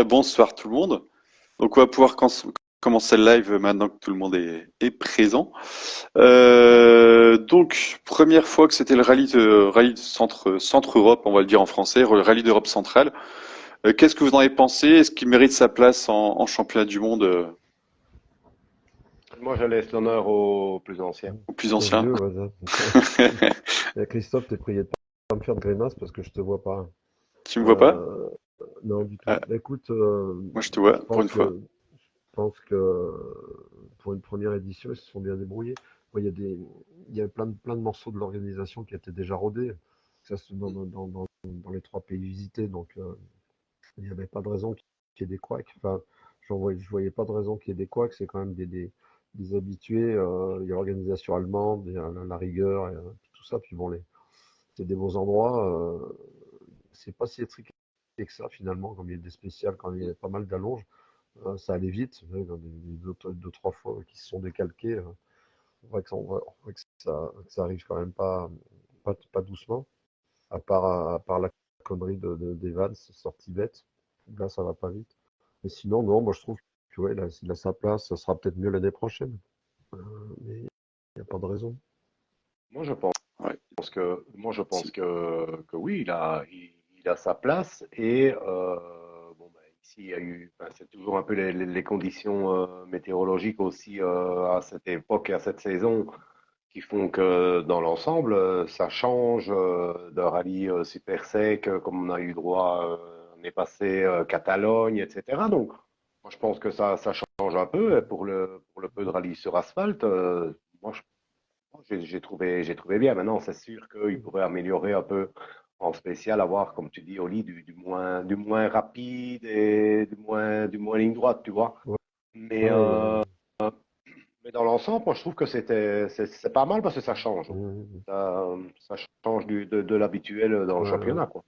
Bonsoir tout le monde. Donc, on va pouvoir commencer le live maintenant que tout le monde est présent. Donc, première fois que c'était le rallye de centre Europe, on va le dire en français, le rallye d'Europe centrale. Qu'est-ce que vous en avez pensé? Est-ce qu'il mérite sa place en championnat du monde Moi, je laisse l'honneur aux plus anciens. au plus Au ancien? vieux, ouais, Christophe, t'es prié de pas me faire de grimace parce que je te vois pas. Tu me vois pas? Euh, non, du tout. Ah, Bah, écoute, moi je te vois je pour pense une fois. que, je pense que pour une première édition, ils se sont bien débrouillés. Moi, il y a plein de morceaux de l'organisation qui étaient déjà rodés. Ça, c'est dans les trois pays visités, donc il n'y avait pas de raison qu'il y ait des couacs. Enfin, je voyais pas de raison qu'il y ait des couacs. C'est quand même des habitués. Il y a l'organisation allemande, il y a la rigueur, et, tout ça. Puis bon, c'est des beaux endroits. C'est pas si étriqué que ça finalement, comme il y a des spéciales, quand il y a pas mal d'allonges, ça allait vite. Dans deux, trois fois qui se sont décalqués, on voit que ça arrive quand même pas doucement, à part la connerie d'Evans, sortie bête. Là, ça va pas vite. Mais sinon, non, moi je trouve que ouais, là, s'il a sa place, ça sera peut-être mieux l'année prochaine. Euh, mais il n'y a pas de raison. Moi, je pense Ouais. moi, je pense Si. que oui, il a sa place. Et bon, ben, ici, il y a eu, ben, c'est toujours un peu les conditions météorologiques aussi à cette époque et à cette saison qui font que dans l'ensemble, ça change d'un rallye super sec, comme on a eu droit l'année passée, Catalogne, etc. Donc, moi, je pense que ça change un peu. Et pour le peu de rallye sur asphalte, moi, j'ai trouvé bien. Maintenant, c'est sûr qu'il pourrait améliorer un peu en spécial, avoir, comme tu dis, Oli, du moins rapide et du moins ligne droite, tu vois. Ouais, Mais, ouais, euh, mais dans l'ensemble, moi, je trouve que c'est pas mal parce que ça change. Ça change de l'habituel dans le ouais, ouais, championnat, quoi.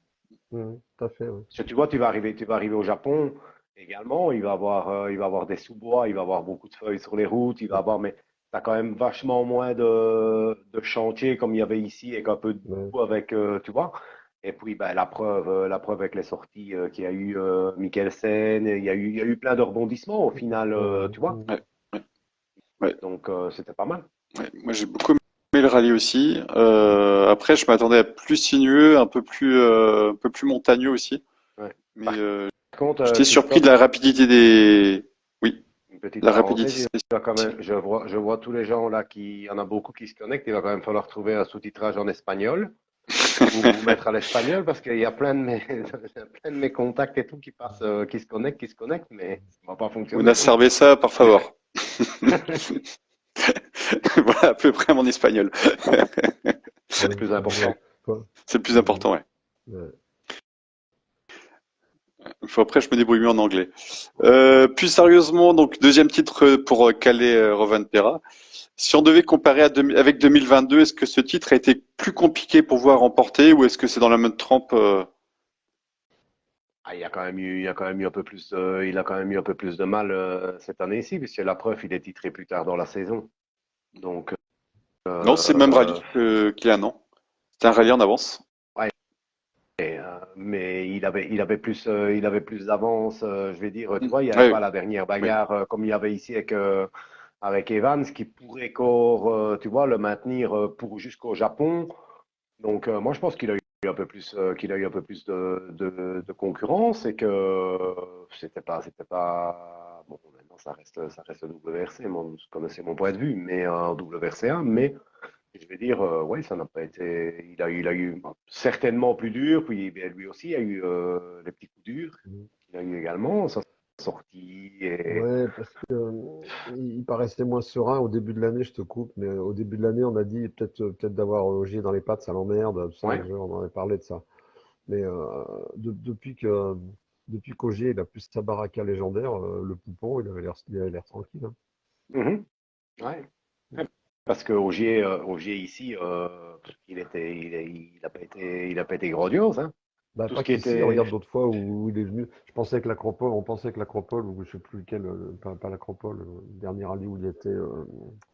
tout à fait. Ouais. Parce que tu vois, tu vas arriver au Japon également, il va avoir des sous-bois, il va avoir beaucoup de feuilles sur les routes, il va avoir, mais tu as quand même vachement moins de chantiers comme il y avait ici, avec un peu de Ouais, boue, avec, tu vois. Et puis, ben, la preuve avec les sorties qu'il y a eu Mikkelsen, il y a eu plein de rebondissements au final, ouais, tu vois. Ouais, ouais, ouais, Donc, c'était pas mal. ouais. Moi j'ai beaucoup aimé le rallye aussi. Après, je m'attendais à plus sinueux, un peu plus montagneux aussi. Ouais. Mais Par contre, j'étais surpris de Christophe, la rapidité des. Oui, une petite la rapidité parenthèse, il spéciale. va quand même, je vois tous les gens là il y en a beaucoup qui se connectent, il va quand même falloir trouver un sous-titrage en espagnol ou vous mettre à l'espagnol parce qu'il y a plein de mes, il y a plein de mes contacts et tout qui passent, qui se connectent, mais ça va pas Una fonctionner. cerveza, por favor. Voilà à peu près mon espagnol. C'est le ouais, plus ouais. important. Quoi? C'est le plus Mhm. important, ouais. Ouais. Faut après, je me débrouille mieux en anglais. Plus sérieusement, donc deuxième titre pour Calais Rovanpera. Si on devait comparer avec 2022, est-ce que ce titre a été plus compliqué pour vous à remporter ou est-ce que c'est dans la même trempe Ah, il y a quand même eu un peu plus, il a quand même eu un peu plus de mal cette année-ci, puisque la preuve, il est titré plus tard dans la saison. Donc, Non, c'est le même rallye euh, qu'il y a un an. C'est un rallye en avance. ouais, mais il avait plus d'avance, je vais dire, tu vois, il n'y avait Oui, pas la dernière oui. bagarre comme il y avait ici avec Evans qui pourrait encore, tu vois, le maintenir pour jusqu'au Japon. Donc, moi, je pense qu'il a eu un peu plus, qu'il a eu un peu plus de concurrence et que c'était pas, bon, maintenant, ça reste WRC, c'est mon point de vue, mais WRC1, mais je vais dire, ouais, ça n'a pas été. Il a eu certainement plus dur, puis ben, lui aussi a eu les petits coups durs. Mhm. Il a eu également sa sortie. Et... Ouais, parce que il paraissait moins serein au début de l'année, je te coupe, mais au début de l'année, on a dit peut-être d'avoir Ogier dans les pattes, ça l'emmerde, tout ça, Ouais, on en avait parlé de ça. Mais depuis qu'Ogier il a plus sa baraka légendaire, le poupon, il avait l'air tranquille. Hein. mhm, ouais. Ouais. Parce que Ogier ici, il a pas été grandiose, hein. Bah, Tout ce pas qui qu'ici, était. regarde d'autres fois où il est venu. On pensait que l'Acropole, ou je sais plus lequel, pas l'Acropole, le dernier rallye où il était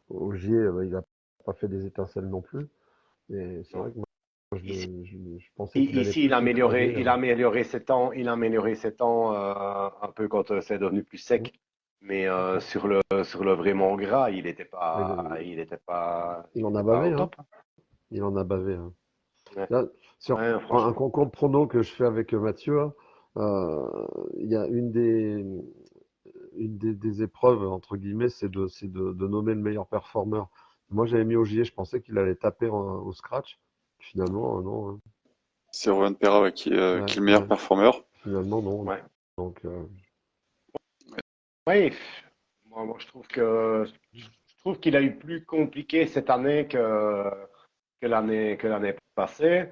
Ogier, il a pas fait des étincelles non plus. Et c'est Non. vrai que moi, je pensais qu'il allait Ici, plus s'écraser. il a amélioré ses temps un peu quand c'est devenu plus sec. Mais sur le vraiment gras, Mais il en était a pas bavé, au hein. top. Il en a bavé, hein. Ouais, Là, sur ouais, un franchement. concours prono que je fais avec Mathieu, hein, il y a des épreuves, entre guillemets, c'est de nommer le meilleur performeur. Moi, j'avais mis Ogier, je pensais qu'il allait taper au scratch. Finalement, non, hein. C'est Rowan Perra ouais, Ouais, qui est le meilleur ouais. performeur. Finalement, non. Ouais. Donc, Oui, moi, je trouve qu'il a eu plus compliqué cette année que l'année passée.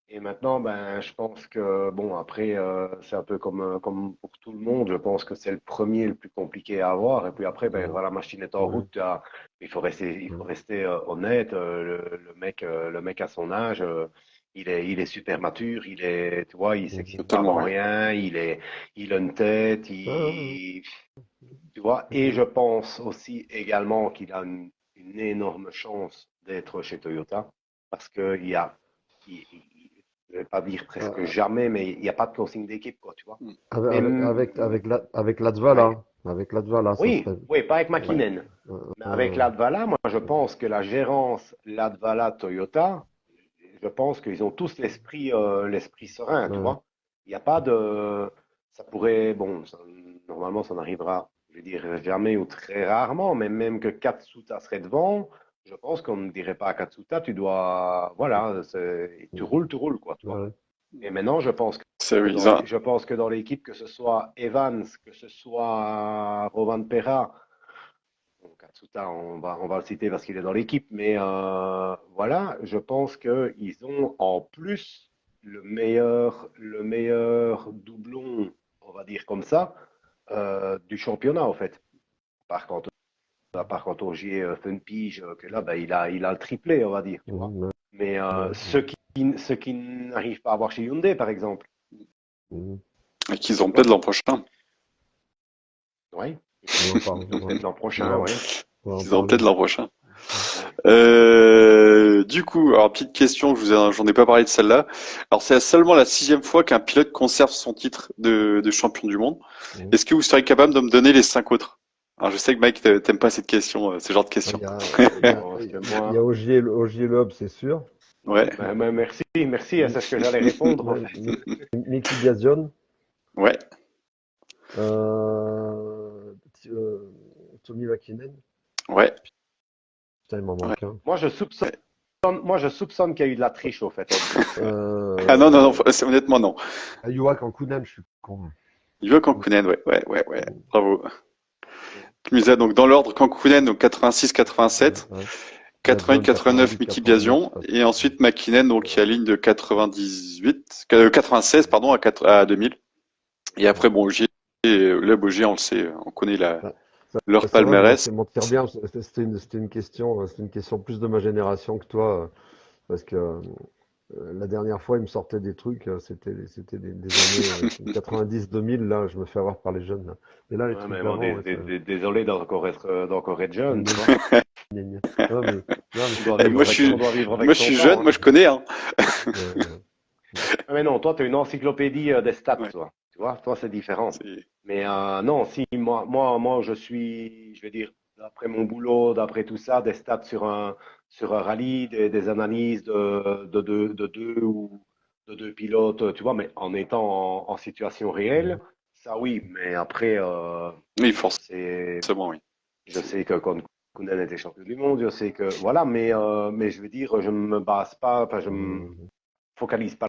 Et maintenant, ben, je pense que, bon, après, c'est un peu comme pour tout le monde. Je pense que c'est le premier le plus compliqué à avoir. Et puis après, ben, ouais, voilà, la machine est en ouais, route. Il faut ouais. rester honnête. Le mec à son âge, il est super mature. Tu vois, il s'excite Mhm. pas Totalement, pour oui. rien. Il a une tête. Ouais, ouais, Tu vois, ouais. et Mhm. je pense aussi également qu'il a une énorme chance d'être chez Toyota parce qu'il y a, je vais pas dire presque Euh, jamais, mais il n'y a pas de closing d'équipe, quoi, tu vois. Même, avec ouais. Latvala. Avec Latvala, ça Oui, serait. oui, pas avec Ouais. McKinnon. Euh, Mais avec euh, Latvala, moi, je pense que la gérance Latvala-Toyota, je pense qu'ils ont tous l'esprit serein, tu ouais. vois. Il n'y a pas de, ça pourrait, bon, normalement, ça n'arrivera, je veux dire, jamais ou très rarement, mais même que Katsuta serait devant, je pense qu'on ne dirait pas à Katsuta, tu dois, voilà, tu roules, quoi, tu vois. Ouais. Et maintenant, C'est, oui, ils ont- je pense que dans l'équipe, que ce soit Evans, que ce soit Rovan Perra, bon, Katsuta, on va le citer parce qu'il est dans l'équipe, mais voilà, je pense qu'ils ont en plus le meilleur doublon, on va dire comme ça, du championnat, en fait. Par contre, Ogier fait une pige, que là, ben, il a le triplé, on va dire, tu vois. Mhm. Mais Ouais. ceux qui n'arrivent pas à avoir chez Hyundai, par exemple, Mhm. et qu'ils ont tu peut-être vois, l'an prochain. oui, On en parle. ils ont peut-être l'an On va, prochain, oui. on va en Ils ont parler. peut-être l'an prochain. Ouais. Du coup, alors petite question, j'en ai pas parlé de celle-là. Alors c'est seulement la sixième fois qu'un pilote conserve son titre de champion du monde. Mhm. Est-ce que vous seriez capable de me donner les cinq autres? Alors je sais que Mike t'aimes pas cette question, ce genre de Ah, question. Non, parce que il y a moi, Ogier Loeb, c'est sûr. Ouais, merci, merci, Mi- c'est ce que j'allais répondre, en ouais, fait. Mickey Gazion. ouais, Euh, Tommy Vakinen. ouais, Putain, il m'en ouais. manque un. Moi, je soupçonne qu'il y a eu de la triche, au fait. Ah non, non, non, Euh, honnêtement non. Joachim Kunen, je suis con. Il veut Kankunen, ouais, ouais, ouais, ouais. Bravo. Tu me disais donc dans l'ordre Kankunen, donc 86, Ouais, 87, ouais. 88, Gazion, 89 88, Mickey 89, Gazion, et ensuite McKinnon, donc qui aligne de 98, 96, pardon, à 2000. Et après, bon, le Bogier, on le sait, on connaît ouais. leur C'est vrai, je palmarès. m'en tire bien. C'était une question plus de ma génération que toi, parce que la dernière fois, il me sortait des trucs, c'était des années 90-2000, là, je me fais avoir par les jeunes, là. Mais là, les Ouais, trucs mais bon, d'avant, ouais, désolé d'encore être jeune, tu gna, vois. gna, gna. Non, mais Eh, On doit vivre avec moi, je son suis jeune, temps, moi, hein. je connais, hein. ouais, ouais. Ah, mais non, toi, tu es une encyclopédie des stats, Ouais, toi. Tu vois, toi, c'est différent. c'est, Mais non, si, moi, je suis, je vais dire, d'après mon boulot, d'après tout ça, des stats sur un rallye, des analyses de deux pilotes, tu vois, mais en étant en situation réelle, Mhm. ça oui, mais après, oui, je sais, forcément, oui. je sais que quand Kounen était champion du monde, je sais que, voilà, mais je veux dire, je ne me base pas, enfin, je me Mhm. focalise pas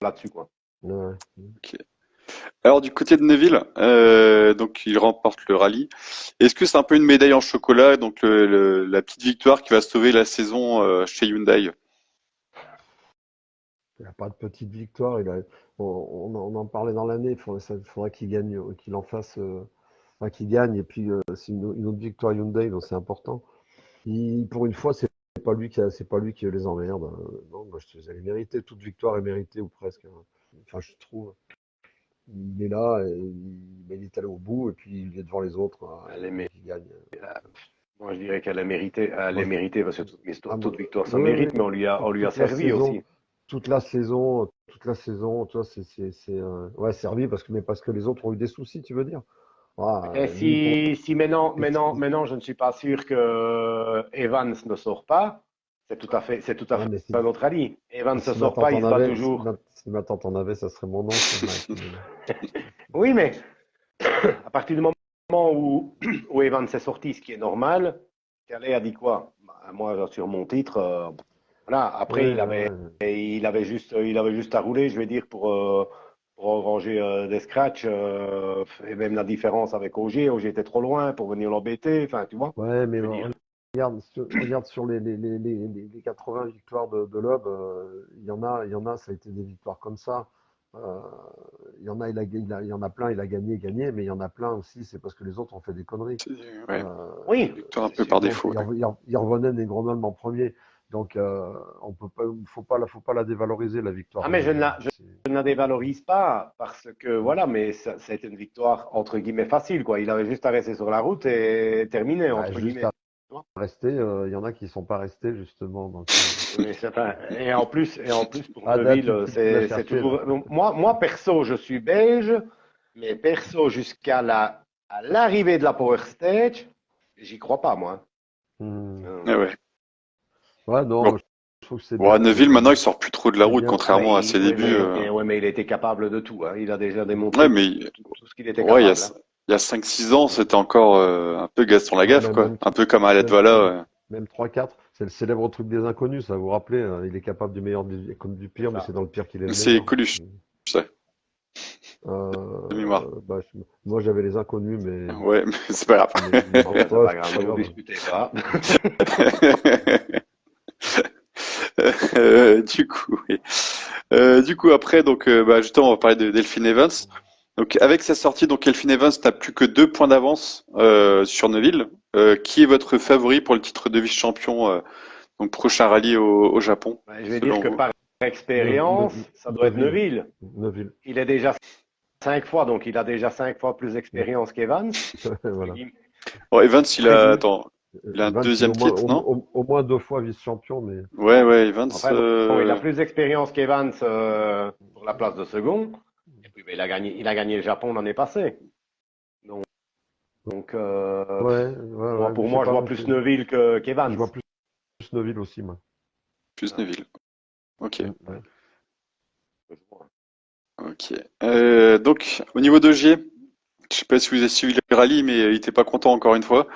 là-dessus, quoi. Ouais. Ok. Alors, du côté de Neville, donc, il remporte le rallye. Est-ce que c'est un peu une médaille en chocolat, donc la petite victoire qui va sauver la saison chez Hyundai? Il n'a pas de petite victoire. On en parlait dans l'année. Il faudrait qu'il gagne, qu'il en fasse, enfin, qu'il gagne. Et puis, c'est une autre victoire Hyundai, donc c'est important. Pour une fois, c'est pas lui qui les emmerde. Non, moi, elle est méritée. Toute victoire est méritée, ou presque, hein. Enfin, je trouve. Il est là, et il est allé au bout, et puis il est devant les autres, hein, Elle est donc mé- il gagne. Moi, je dirais qu'elle est méritée, Moi, parce que ah, moi, toute victoire, ça oui, oui. mérite, mais on lui Toute, a toute la servi saison, aussi. toute la saison, tu vois, ouais, servi parce que les autres ont eu des soucis, tu veux dire. Ah, Et lui, si maintenant, je ne suis pas sûr que Evans ne sort pas, c'est tout à ouais, fait mais un autre avis. Evans ne si ma sort tante pas, il en se bat avait, toujours. si ma tante en avait, ça serait mon oncle, Mike. Oui, mais à partir du moment où Evans est sorti, ce qui est normal, Calais a dit quoi? Bah, moi, sur mon titre, voilà. Après, Ouais, ouais. il avait juste à rouler, je vais dire, pour engranger des scratchs, et même la différence avec Ogier. Ogier était trop loin pour venir l'embêter. Enfin, tu vois, Ouais, mais je veux dire. regarde sur les 80 victoires de Loeb, il y en a, ça a été des victoires comme ça. Euh, il y en a, il y en a plein, il a gagné, mais il y en a plein aussi, c'est parce que les autres ont fait des conneries. Ouais, Euh, Oui, victoire un c'est peu sûr. par donc, défaut. Ouais. il revenait des Grenoble en premier. Donc, on peut pas, faut pas la dévaloriser, la victoire Ah, de mais Neville. je ne la dévalorise pas parce que voilà, mais ça a été une victoire entre guillemets facile, quoi. Il avait juste à rester sur la route et terminer, Bah, entre juste guillemets. à Tu vois. rester, il y en a qui sont pas restés, justement. Donc, Mais et en plus pour ah, là, Neuville, tu l'as c'est cherché, là. toujours. Moi, perso, je suis belge, mais perso, à l'arrivée de la Power Stage, j'y crois pas, moi. Hmm. Ah ouais. Ouais, non, Bon. moi, je trouve que c'est Bon, à bien. Neuville, maintenant, il sort plus trop de la C'est route, bien. contrairement à ses débuts. Ouais, mais il était capable de tout, hein. Il a déjà Ouais, démontré mais tout ce qu'il était ouais, capable, hein. il y a 5-6 ans, c'était encore un peu Gaston Ouais, Lagaffe, quoi. Un peu comme Alet Valla. Ouais. même 3-4. C'est le célèbre truc des inconnus, ça vous vous rappelez, il est capable du meilleur comme du C'est pire, mais ça. c'est dans le pire qu'il est le C'est meilleur. Coluche, ça, de mémoire. Bah, moi, j'avais les inconnus, Ouais, mais c'est pas grave. mais Bon, bon, ben, c'est toi, pas grave, c'est ne pas vous grave. disputez pas. Du coup, oui. Du coup, après, donc, bah, justement, on va parler de Delphine Evans. Donc, avec sa sortie, donc, Elfyn Evans n'a plus que 2 points d'avance sur Neuville. Qui est votre favori pour le titre de vice-champion donc prochain rallye au Japon, Ouais, je vais dire selon que vous? par expérience, ça doit être Neuville. Neuville. Neuville. Il est déjà 5 fois, donc il a déjà 5 fois plus d'expérience qu'Evans. Entre Voilà. guillemets. Bon, Evans, Présume. il a un Vance, il est deuxième titre, non? au moins 2 fois vice-champion, mais Ouais, ouais, Evans. Enfin, bon, il a plus d'expérience qu'Evans pour la place de second. Et puis, ben, il a gagné le Japon l'année passée. Donc, ouais, pour je sais moi, je pas, vois plus Neuville je qu'Evans. vois plus Neuville aussi, moi. Plus Neuville. Ok, Ouais. ok. Donc, au niveau d'Ogier, je sais pas si vous avez suivi le rallye, mais il était pas content encore une fois.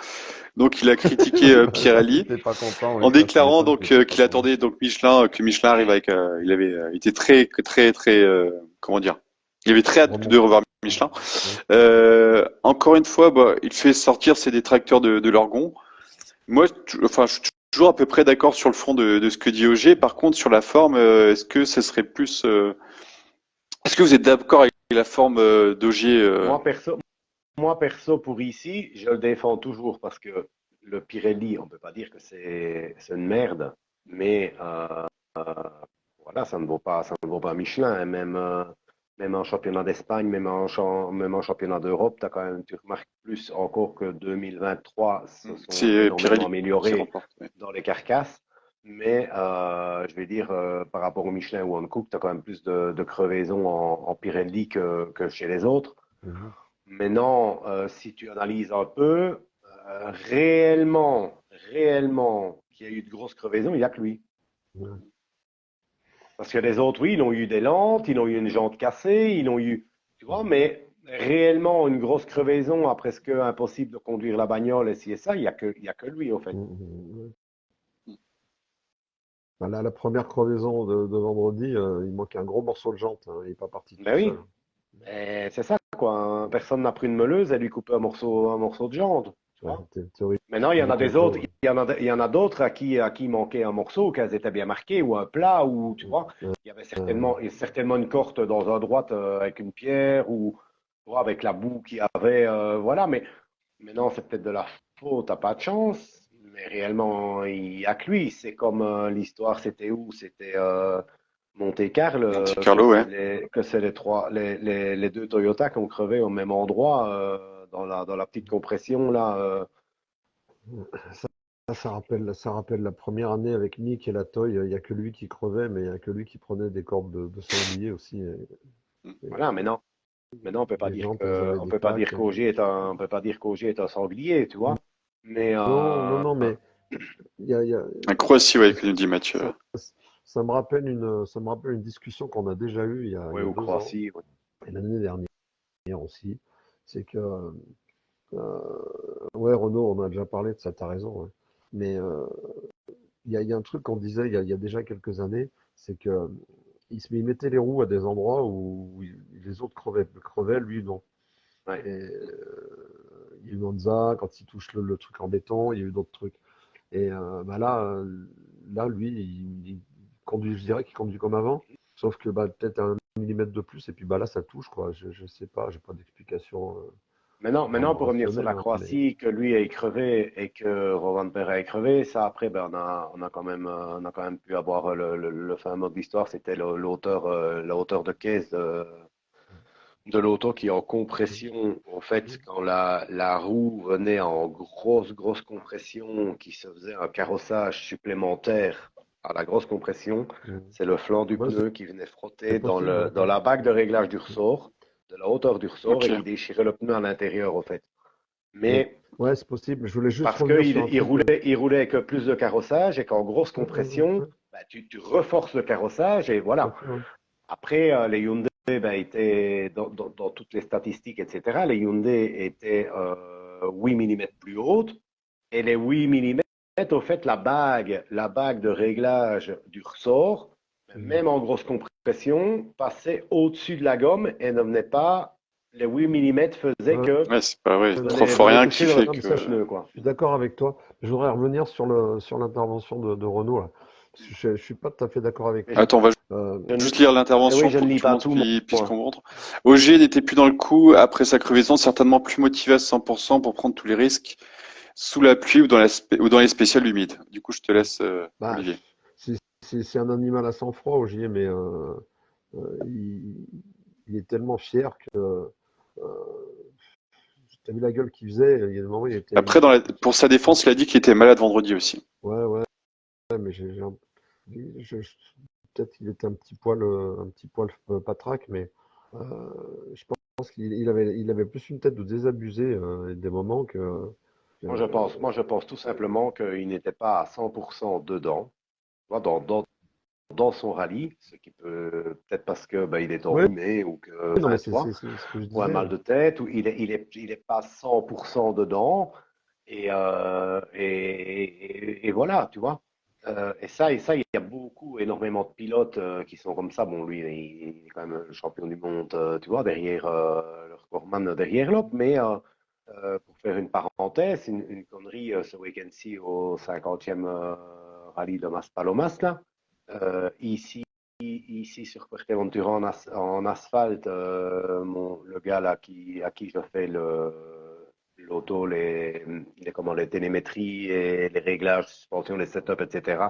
Donc, il a critiqué Pirelli T'es pas content, en oui, ça déclarant m'étonne qu'il donc était pas qu'il content. attendait donc Michelin, que Michelin arrive avec, il était très très très comment dire, il avait très hâte de Remonte. revoir Michelin. Ouais. Encore une fois, bah, il fait sortir ses détracteurs de leur gond. Moi, enfin, je suis toujours à peu près d'accord sur le fond de ce que dit Ogier. Par contre, sur la forme, est-ce que ce serait plus, est-ce que vous êtes d'accord avec la forme d'Ogier Moi, perso, Moi, perso, pour ici, je le défends toujours parce que le Pirelli, on ne peut pas dire que c'est une merde, mais voilà, ça ne vaut pas Michelin, hein. Même en championnat d'Espagne, même en championnat d'Europe, tu remarques plus encore que 2023 se sont c'est énormément Pirelli qui améliorés remporte? Ouais. dans les carcasses. Mais je vais dire, par rapport au Michelin ou Hankook, tu as quand même plus de crevaisons en Pirelli que chez les autres. Mhm. Maintenant, si tu analyses un peu, réellement, qu'il y a eu de grosses crevaisons, il n'y a que lui. Ouais. Parce que les autres, oui, ils ont eu des lentes, ils ont eu une jante cassée, ils ont eu, tu vois, mais réellement, une grosse crevaison, à presque impossible de conduire la bagnole, et ci et ça, il y a que lui, en fait. Mhm. Bah, la première crevaison de vendredi, il manquait un gros morceau de jante, hein, il n'est pas parti tout Ben seul. oui, et c'est ça, quoi, hein. Personne n'a pris une meuleuse et lui coupé un morceau de jante, tu Ouais, vois. théorie Maintenant, il y en du a des autres, complot. il y en a d'autres à qui manquait un morceau, qu'elles étaient bien marquées, ou un plat, ou tu vois, Ouais. il y avait Euh, certainement une corde dans un droite avec une pierre, ou tu vois, avec la boue qu'il y avait, voilà. Mais maintenant, c'est peut-être de la faute, t'as pas de chance, mais réellement, il y a que lui. C'est comme l'histoire, c'était où? C'était Monte-Carlo, Monte Carlo, ouais. que c'est les deux Toyota qui ont crevé au même endroit, dans la petite compression là. Ça rappelle la première année avec Mick et la Toy. Il n'y a que lui qui crevait, mais il n'y a que lui qui prenait des cordes de sanglier aussi. Et Voilà, maintenant les jambes, elles avaient on des peut pas dire tacs. qu'Auger est on peut pas dire qu'Auger est un sanglier, tu vois. Mais Non, non, non, mais il y a, Un Croatie, ouais, que nous dit Mathieu. ça, ça me rappelle une discussion qu'on a déjà eue il oui, y a ou 2 ans Croatie, oui. et l'année dernière aussi. C'est que, ouais, Renault, on a déjà parlé de ça, t'as raison. Ouais. Mais il y a un truc qu'on disait il y a déjà quelques années, c'est que il mettait les roues à des endroits où les autres crevaient, lui non. Ouais. Et, il y a eu Monza, quand il touche le truc en béton, il y a eu d'autres trucs. Et bah là, lui, il conduit, je dirais qu'il conduit comme avant, sauf que bah, peut-être 1 millimètre de plus, et puis bah là, ça touche, quoi. Je sais pas, j'ai pas d'explication Maintenant, vraiment pour revenir sur rationnelle, la hein, mais Croatie, que lui ait crevé et que Rovanperä ait crevé, ça après, ben, on a quand même pu avoir le fin mot de l'histoire, c'était la hauteur de caisse de l'auto qui est en compression. En fait, quand la roue venait en grosse compression, qui se faisait un carrossage supplémentaire à la grosse compression, c'est le flanc du ouais, pneu qui venait c'est frotter possible, ouais. dans la bague de réglage du ressort, de la hauteur du ressort, et qui Ok. déchirait le pneu à l'intérieur, en fait. Mais Mais ouais, c'est possible. Je voulais juste parce revenir qu'il sur un truc. il roulait avec plus de carrossage et qu'en grosse compression, Ouais, bah, tu reforces le carrossage et tout à voilà. fait, ouais. Après, les Hyundai ben, étaient dans toutes les statistiques, etc. Les Hyundai étaient 8 mm plus hautes et les 8 mm, au fait, la bague de réglage du ressort, même en grosse compression, passait au-dessus de la gomme et ne venait pas. Les 8 mm faisaient Ouais, que Ouais, c'est pas vrai. Trop fort venait rien qui toucher fait non, mais que. ça, le pneu, quoi. je suis d'accord avec toi. Je voudrais revenir sur l'intervention de Renault, là. Parce que je suis pas tout à fait d'accord avec Mais toi. Attends, on va Euh, juste lire oui, l'intervention je ne pour que lis tout le pas monde tout, puisse moi. comprendre. Ogier n'était plus dans le coup après sa crevaison, certainement plus motivé à 100% pour prendre tous les risques sous la pluie ou dans les spéciales humides. Du coup, je te laisse, bah, Olivier. c'est un animal à sang-froid, Ogier, mais il est tellement fier que t'as vu la gueule qu'il faisait. Il y a des moments, Après, pour sa défense, il a dit qu'il était malade vendredi aussi. ouais, ouais, mais peut-être qu'il était un petit poil patraque, mais je pense il avait plus une tête de désabusé et des moments Moi, je pense tout simplement qu'il n'était pas à 100% dedans, tu vois, dans son rallye, ce qui peut peut-être parce que ben, il est ouais, enrhumé ou que, non, mais enfin, tu vois, c'est ce que je ou un disais. mal de tête, ou il est pas 100% dedans, et voilà, tu vois. Il y a énormément de pilotes qui sont comme ça. Bon, lui, il est quand même le champion du monde, tu vois, derrière le recordman derrière l'autre. Mais pour faire une parenthèse, une connerie ce week-end-ci au 50e rallye de Maspalomas, là. Ici sur Fuerteventura en asphalte, le gars là à qui je fais l'auto, comment, les télémétries et les réglages, suspension, les setups, etc.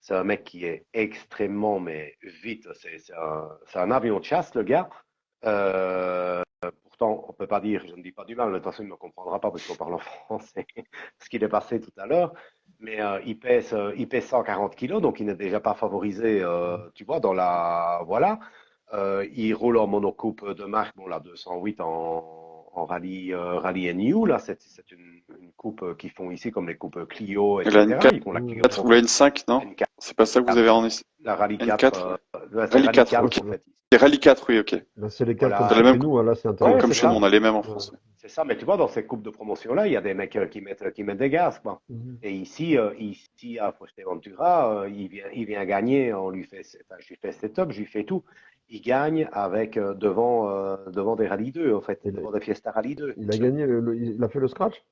C'est un mec qui est extrêmement mais vite. C'est un avion de chasse, le gars. Pourtant, on peut pas dire, je ne dis pas du mal, de toute façon, il ne me comprendra pas parce qu'on parle en français, ce qu'il est passé tout à l'heure. Mais il pèse 140 kilos, donc il n'est déjà pas favorisé, tu vois, dans la. Voilà. Il roule en monocoupe de marque, bon, la 208 en rallye NU, là, c'est une coupe qu'ils font ici comme les coupes Clio, La etc. N4 Ils font la Clio ou la N5, non? N4, C'est pas ça que vous avez en la Rallye 4, N4? c'est Rallye Rallye 4, 4 Ouais, ok. en fait. C'est Rallye 4, oui, ok. bah, c'est les quatre comme C'est Voilà. la même chez nous, hein, là, c'est Ouais, comme c'est chez nous, ça. on a les mêmes en Ouais. France. C'est ça, mais tu vois, dans ces coupes de promotion-là, il y a des mecs qui mettent des gaz, quoi. Mhm. Et ici à Fuerteventura, il vient gagner, enfin, je lui fais setup, je lui fais tout. Il gagne avec devant des Rallye 2, en fait, Il a, devant des Fiesta Rallye 2. il a gagné, il a fait le scratch?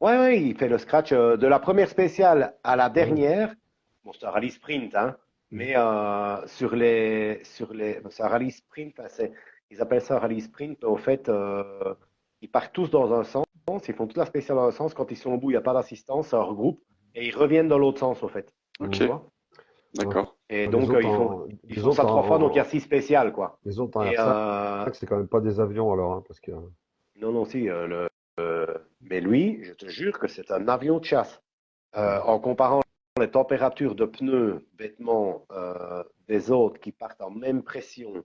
Ouais, il fait le scratch de la première spéciale à la Ouais. dernière. Bon, c'est un rallye sprint, hein, Mhm. mais c'est un rallye sprint, enfin, ils appellent ça un rallye sprint, mais au fait, ils partent tous dans un sens, ils font toute la spéciale dans un sens. Quand ils sont au bout, il n'y a pas d'assistance, ça regroupe, et ils reviennent dans l'autre sens, au fait. Ok, Mhm. Tu vois? Ouais. d'accord. Et donc, ils Les font autres ça 3 fois, donc il y a 6 spéciales, quoi. les autres en Et R5, c'est quand même pas des avions alors, hein, parce que non, non, si, mais lui, je te jure que c'est un avion de chasse. En comparant les températures de pneus, vêtements des autres qui partent en même pression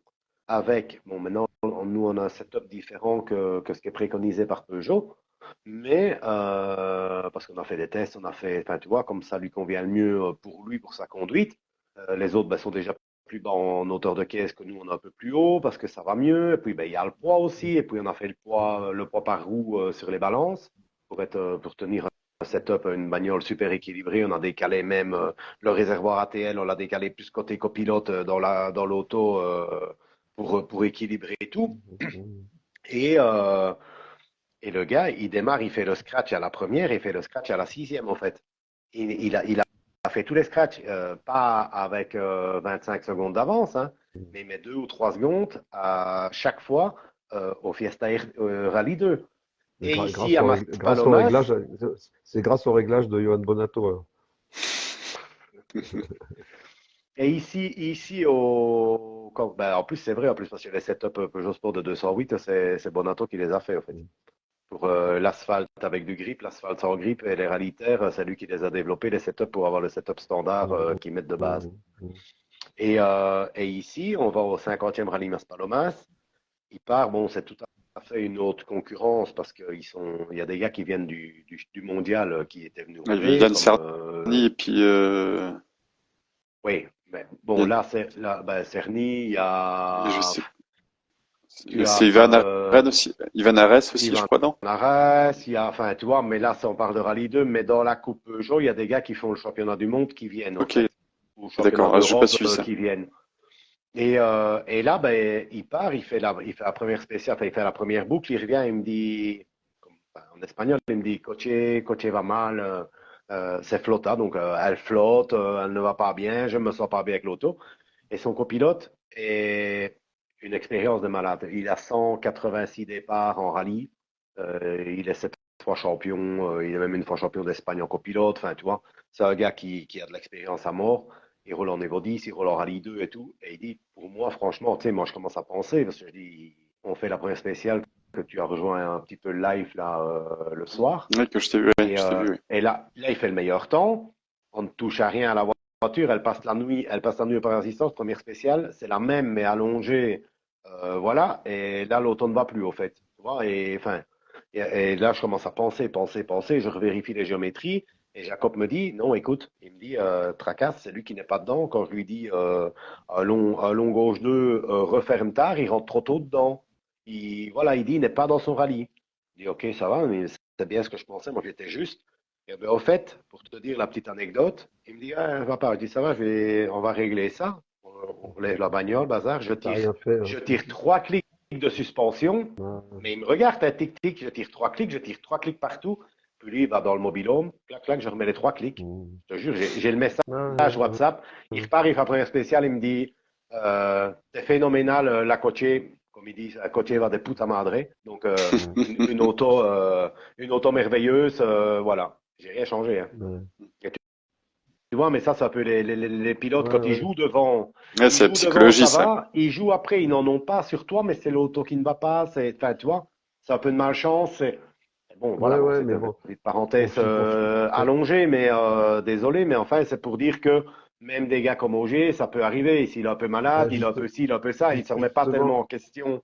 avec, bon, maintenant, nous, on a un setup différent que ce qui est préconisé par Peugeot, mais parce qu'on a fait des tests, on a fait, enfin, tu vois, comme ça lui convient le mieux pour lui, pour sa conduite. Les autres ben, sont déjà plus bas en hauteur de caisse que nous, on est un peu plus haut parce que ça va mieux. Et puis, ben, il y a le poids aussi. Et puis, on a fait le poids par roue sur les balances pour tenir un setup, une bagnole super équilibrée. On a décalé même le réservoir ATL, on l'a décalé plus côté copilote dans l'auto pour équilibrer tout. Et, euh, et le gars, il démarre, il fait le scratch à la première, il fait le scratch à la sixième, en fait. Il a fait tous les scratchs, pas avec 25 secondes d'avance, hein, mais il met 2 ou 3 secondes à chaque fois au Fiesta Rally 2. Mais Et ici, grâce à grâce au Maspalomas, réglage, c'est grâce au réglage de Johan Bonato, alors. et ici ben, en plus, c'est vrai, en plus, parce que les setups Peugeot Sport de 208, c'est Bonato qui les a fait, en fait. Pour l'asphalte avec du grip, l'asphalte sans grip et les rallye-terres, c'est lui qui les a développés, les setups pour avoir le setup standard qu'ils mettent de base. Et ici, on va au 50e rallye Maspalomas. Il part, bon, c'est tout à fait une autre concurrence parce il y a des gars qui viennent du mondial qui étaient venus rouler, Yann comme, Cerny et puis oui, mais il bon, y là, ben, Cerny, je sais, tu c'est as Ivan Arens aussi, Ivan Arens aussi, je Ivan crois, non? Arès, enfin, tu vois, mais là, on parle de Rallye 2, mais dans la Coupe Peugeot, il y a des gars qui font le championnat du monde qui viennent, en Ok, fait, ou le championnat d'accord. Ah, j'ai pas d'Europe suivi ça. qui viennent. Et là, ben, il part, il fait la première spéciale, enfin, il fait la première boucle, il revient, il me dit, enfin, en espagnol, il me dit, coche va mal, c'est flota, donc elle flotte, elle ne va pas bien, je me sens pas bien avec l'auto. Et son copilote est une expérience de malade. Il a 186 départs en rallye. Il est 7 fois champion. Il est même une fois champion d'Espagne en copilote. Enfin, tu vois, c'est un gars qui a de l'expérience à mort. Il roule en Evo 10, il roule en rallye 2 et tout. Et il dit, pour moi, franchement, tu sais, moi, je commence à penser, parce que je dis, on fait la première spéciale que tu as rejoint un petit peu le live là le soir. Ouais, que je t'ai vu, ouais, Et, je t'ai vu, ouais. et là, il fait le meilleur temps. On ne touche à rien à la voiture. Elle passe la nuit par assistance. Première spéciale, c'est la même, mais allongée. Voilà. Et là, l'auto ne va plus, au fait. Tu vois, et là, je commence à penser. Je revérifie les géométries. Et Jacob me dit, non, écoute, il me dit, Tracasse, c'est lui qui n'est pas dedans. Quand je lui dis un long gauche 2, referme tard, il rentre trop tôt dedans. Voilà, il dit, il n'est pas dans son rallye. Je dis, ok, ça va, mais c'est bien ce que je pensais. Moi, j'étais juste. Et ben, au fait, pour te dire la petite anecdote, il me dit, ah, papa, je dis, ça va, on va régler ça. On lève la bagnole, bazar, je T'as tire, rien fait, hein. je tire 3 clics de suspension, Ouais. mais il me regarde, un tic-tic, je tire 3 clics partout. Puis lui, il va dans le mobil-home, clac, clac, je remets les 3 clics. Mm. Je te jure, j'ai le message Ouais, ouais, ouais, WhatsApp. Il ouais. repart, il fait un première spéciale, il me dit, c'est phénoménal, la coche, comme il dit, la coche va de puta madre. Donc, Mm. une auto merveilleuse, voilà. J'ai rien changé, hein. Ouais. Et tu vois, mais ça, c'est un peu les pilotes, Ouais, quand ils ouais. jouent devant, Ouais, ils c'est la jouent devant, psychologie, ça ça. va. Ils jouent après, ils n'en ont pas sur toi, mais c'est l'auto qui ne va pas. Enfin, tu vois, c'est un peu de malchance. Bon, voilà, Ouais, bon, ouais, c'était mais une bon, petite parenthèse quand- allongée, mais désolé, mais enfin, c'est pour dire que même des gars comme Auger, ça peut arriver. S'il est un peu malade, bah, il a un peu ci, il a un peu ça, il ne se remet pas tellement justement. en question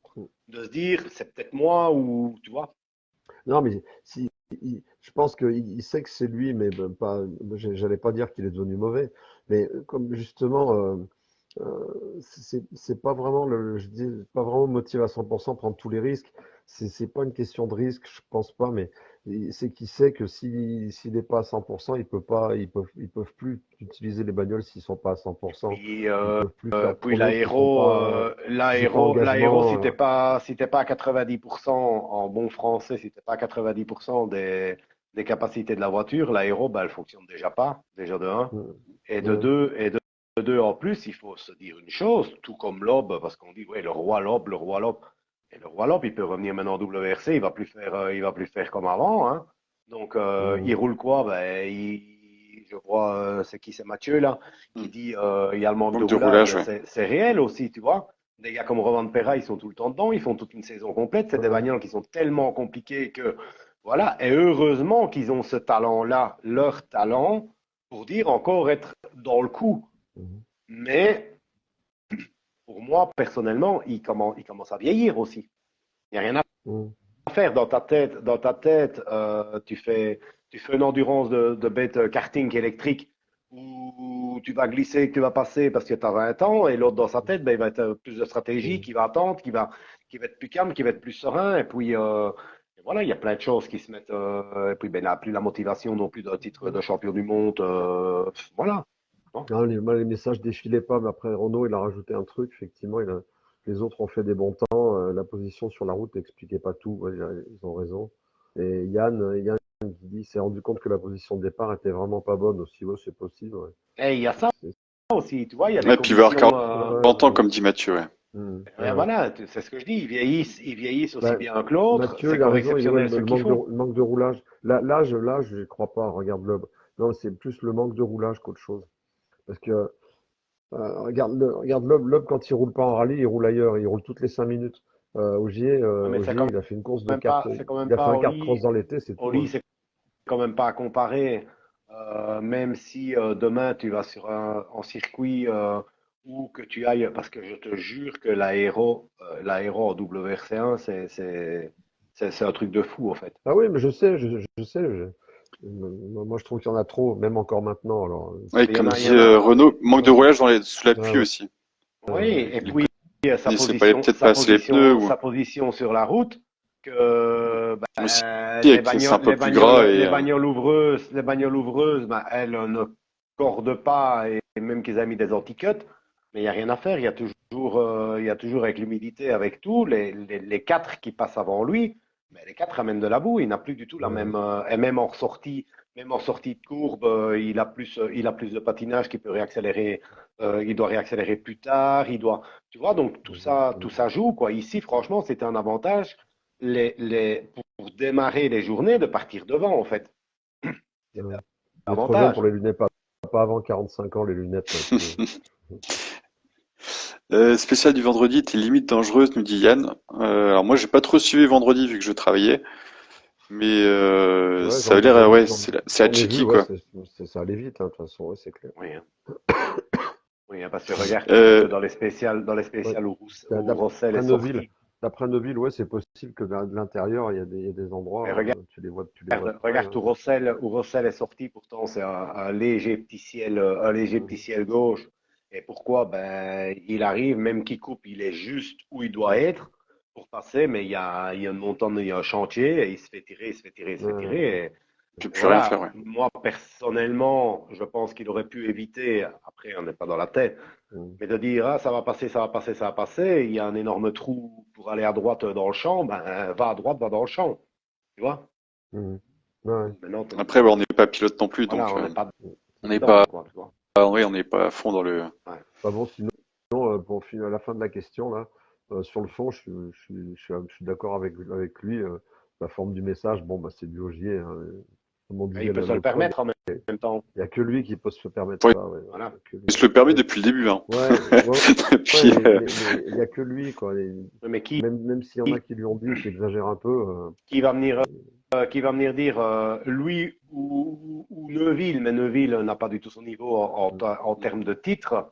de se dire, c'est peut-être moi ou, tu vois. Non, mais si, je pense qu'il sait que c'est lui, mais ben, pas. J'allais pas dire qu'il est devenu mauvais, mais comme justement, c'est pas vraiment je dis pas vraiment motivé à 100% prendre tous les risques. C'est pas une question de risque, je pense pas, mais c'est qu'il sait que s'il n'est pas à 100%, ils peuvent plus utiliser les bagnoles s'ils sont pas à 100%. Puis, Ils peuvent plus faire de puis pronos s'ils sont pas l'aéro, engagement. si t'es pas à 90% en bon français, si t'es pas à 90% des capacités de la voiture, l'aéro, ben, elle fonctionne déjà pas, déjà de un. Ouais. Et de deux en plus, il faut se dire une chose, tout comme Lob, parce qu'on dit, ouais, le roi Lob, le roi Lob. Et le roi Lob, il peut revenir maintenant en WRC, il va plus faire comme avant, hein. Donc, il roule quoi? Ben, je vois, c'est Mathieu, là, qui Hmm. dit, il y a le manque de Manque de roulage. roulage, ouais. C'est réel aussi, tu vois. Des gars comme Roman Perra, ils sont tout le temps dedans, ils font toute une saison complète. C'est des Ouais. bagnoles qui sont tellement compliquées que Voilà, et heureusement qu'ils ont ce talent-là, leur talent, pour dire encore être dans le coup. Mhm. Mais pour moi, personnellement, il commence à vieillir aussi. Il n'y a rien Mhm. à faire dans ta tête, tu fais une endurance de bête karting électrique où tu vas glisser, que tu vas passer parce que tu as 20 ans, et l'autre dans sa tête, ben, il va être plus de stratégie, Mhm. qui va attendre, qui va être plus calme, qui va être plus serein, et puis et voilà, il y a plein de choses qui se mettent, et puis ben, il n'a plus la motivation non plus d'un titre de champion du monde, voilà. Bon. Ah, moi, les messages défilaient pas, mais après Renault, il a rajouté un truc. Effectivement, les autres ont fait des bons temps. La position sur la route n'expliquait pas tout. Ouais, ils ont raison. Et Yann qui dit, s'est rendu compte que la position de départ était vraiment pas bonne aussi. Ouais, c'est possible. Ouais. Et il y a ça C'est- aussi, tu vois, il y a des Et puis il va avoir conditions. 40 ans, ouais, comme dit Mathieu. Ouais. ouais, ouais. Voilà, c'est ce que je dis, ils vieillissent aussi Bah, bien que l'autre, Mathieu, c'est il a encore raison. Il dit, ouais, exceptionnel ce qu'ils font. le manque de roulage. Là, je crois pas. Regarde Loeb. Non, c'est plus le manque de roulage qu'autre chose. Parce que regarde Loeb, quand il roule pas en rallye, il roule ailleurs, il roule toutes les 5 minutes. Ouais, mais Ogier, il a fait une course de carte, c'est quand même il a fait pas un kart cross dans l'été, c'est tout, Oli, hein. c'est quand même pas à comparer, même si demain tu vas sur en circuit ou que tu ailles, parce que je te jure que l'aéro en WRC1, c'est un truc de fou en fait. Ah oui, mais je sais, je sais. Moi, je trouve qu'il y en a trop, même encore maintenant. Alors, Ouais, Il y en comme a, il y dit en a, Renault, manque de ouais, roulage sous la ouais, pluie ouais, aussi. oui, et Il puis connaissait peut-être pas assez les pneus ou sa position sur la route, que aussi avec c'est un peu plus gras et les bagnoles ouvreuses, ben, elles ne cordent pas et même qu'ils aient mis des anti-cuts, mais il n'y a rien à faire. Il y a toujours avec l'humidité, avec tout, les quatre qui passent avant lui, mais les quatre amènent de la boue. Il n'a plus du tout la ouais, même, et même en sortie de courbe, il a plus de patinage qui peut réaccélérer, il doit réaccélérer plus tard, tu vois, donc tout ça joue, quoi. Ici, franchement, c'était un avantage pour démarrer les journées de partir devant, en fait. C'était ouais. un Il est trop jeune pour avantage. les lunettes, pas avant 45 ans, les lunettes, Mathieu. Spécial du vendredi était limite dangereuse, nous dit Yann. Alors moi j'ai pas trop suivi vendredi vu que je travaillais, mais Ouais, ça a l'air ouais c'est à j'en ai vu, checker ouais, quoi. ça allait vite, hein, de toute façon, ouais, c'est clair. Oui, hein. Oui, hein, parce que regarde, Euh, dans les Ouais. spéciales où Rossell est D'après Neuville, sorti. ouais, c'est possible que de l'intérieur, il y a des Mais endroits, tu les vois de près, regarde hein. Où Rossell est sorti, pourtant c'est un léger petit Mhm. ciel gauche. Et pourquoi? Ben, il arrive, même qu'il coupe, il est juste où il doit être pour passer, mais il y a une montagne, il y a un chantier, et il se fait tirer, il se fait tirer, il se fait Ouais, tirer. tu peux Et plus rien faire voilà, ouais. moi personnellement, je pense qu'il aurait pu éviter, après on n'est pas dans la tête, mhm. mais de dire, ah, ça va passer, ça va passer, ça va passer, il y a un énorme trou pour aller à droite dans le champ, ben, va à droite, va dans le champ, tu vois? Mhm. Ouais, Maintenant, Après ouais, on n'est pas pilote non plus voilà, donc on n'est pas ouais. on n'est pas dedans, quoi, tu vois? ouais, on n'est pas à fond dans le. Ouais. Pas bon, sinon, pour finir à la fin de la question, là, sur le fond, je suis d'accord avec lui. La forme du message, bon, bah, c'est du Ogier, hein. Comme on Et il disait peut se le l'autre fois, permettre en même temps. il y a que lui qui peut se permettre Ouais, ça. Ouais, ouais, Voilà. y a que il lui. se le permet Mais, depuis le début hein. ouais, ouais, Et ouais, puis mais il y a que lui, quoi. Mais Même s'il y en a qui lui ont dit qu'il exagère un peu, qui va venir, qui va venir dire lui ou Neuville, mais Neuville n'a pas du tout son niveau en termes de titre.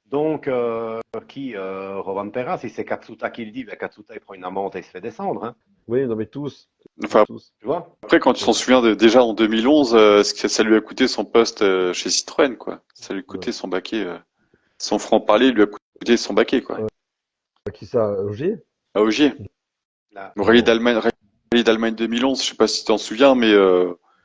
Donc, Rovanpera, si c'est Katsuta qui le dit, ben Katsuta il prend une amende et il se fait descendre, hein, oui, non, mais tous, enfin tous. tu vois? après quand tu t'en Ouais, souviens déjà en 2011 ce que ça lui a coûté son poste chez Citroën quoi. Ça lui a ouais. coûté son baquet son franc-parler lui a coûté son baquet quoi. Qui ça, Ogier? À Ogier. Là, Ah non. Rallye d'Allemagne 2011, je sais pas si tu t'en souviens, mais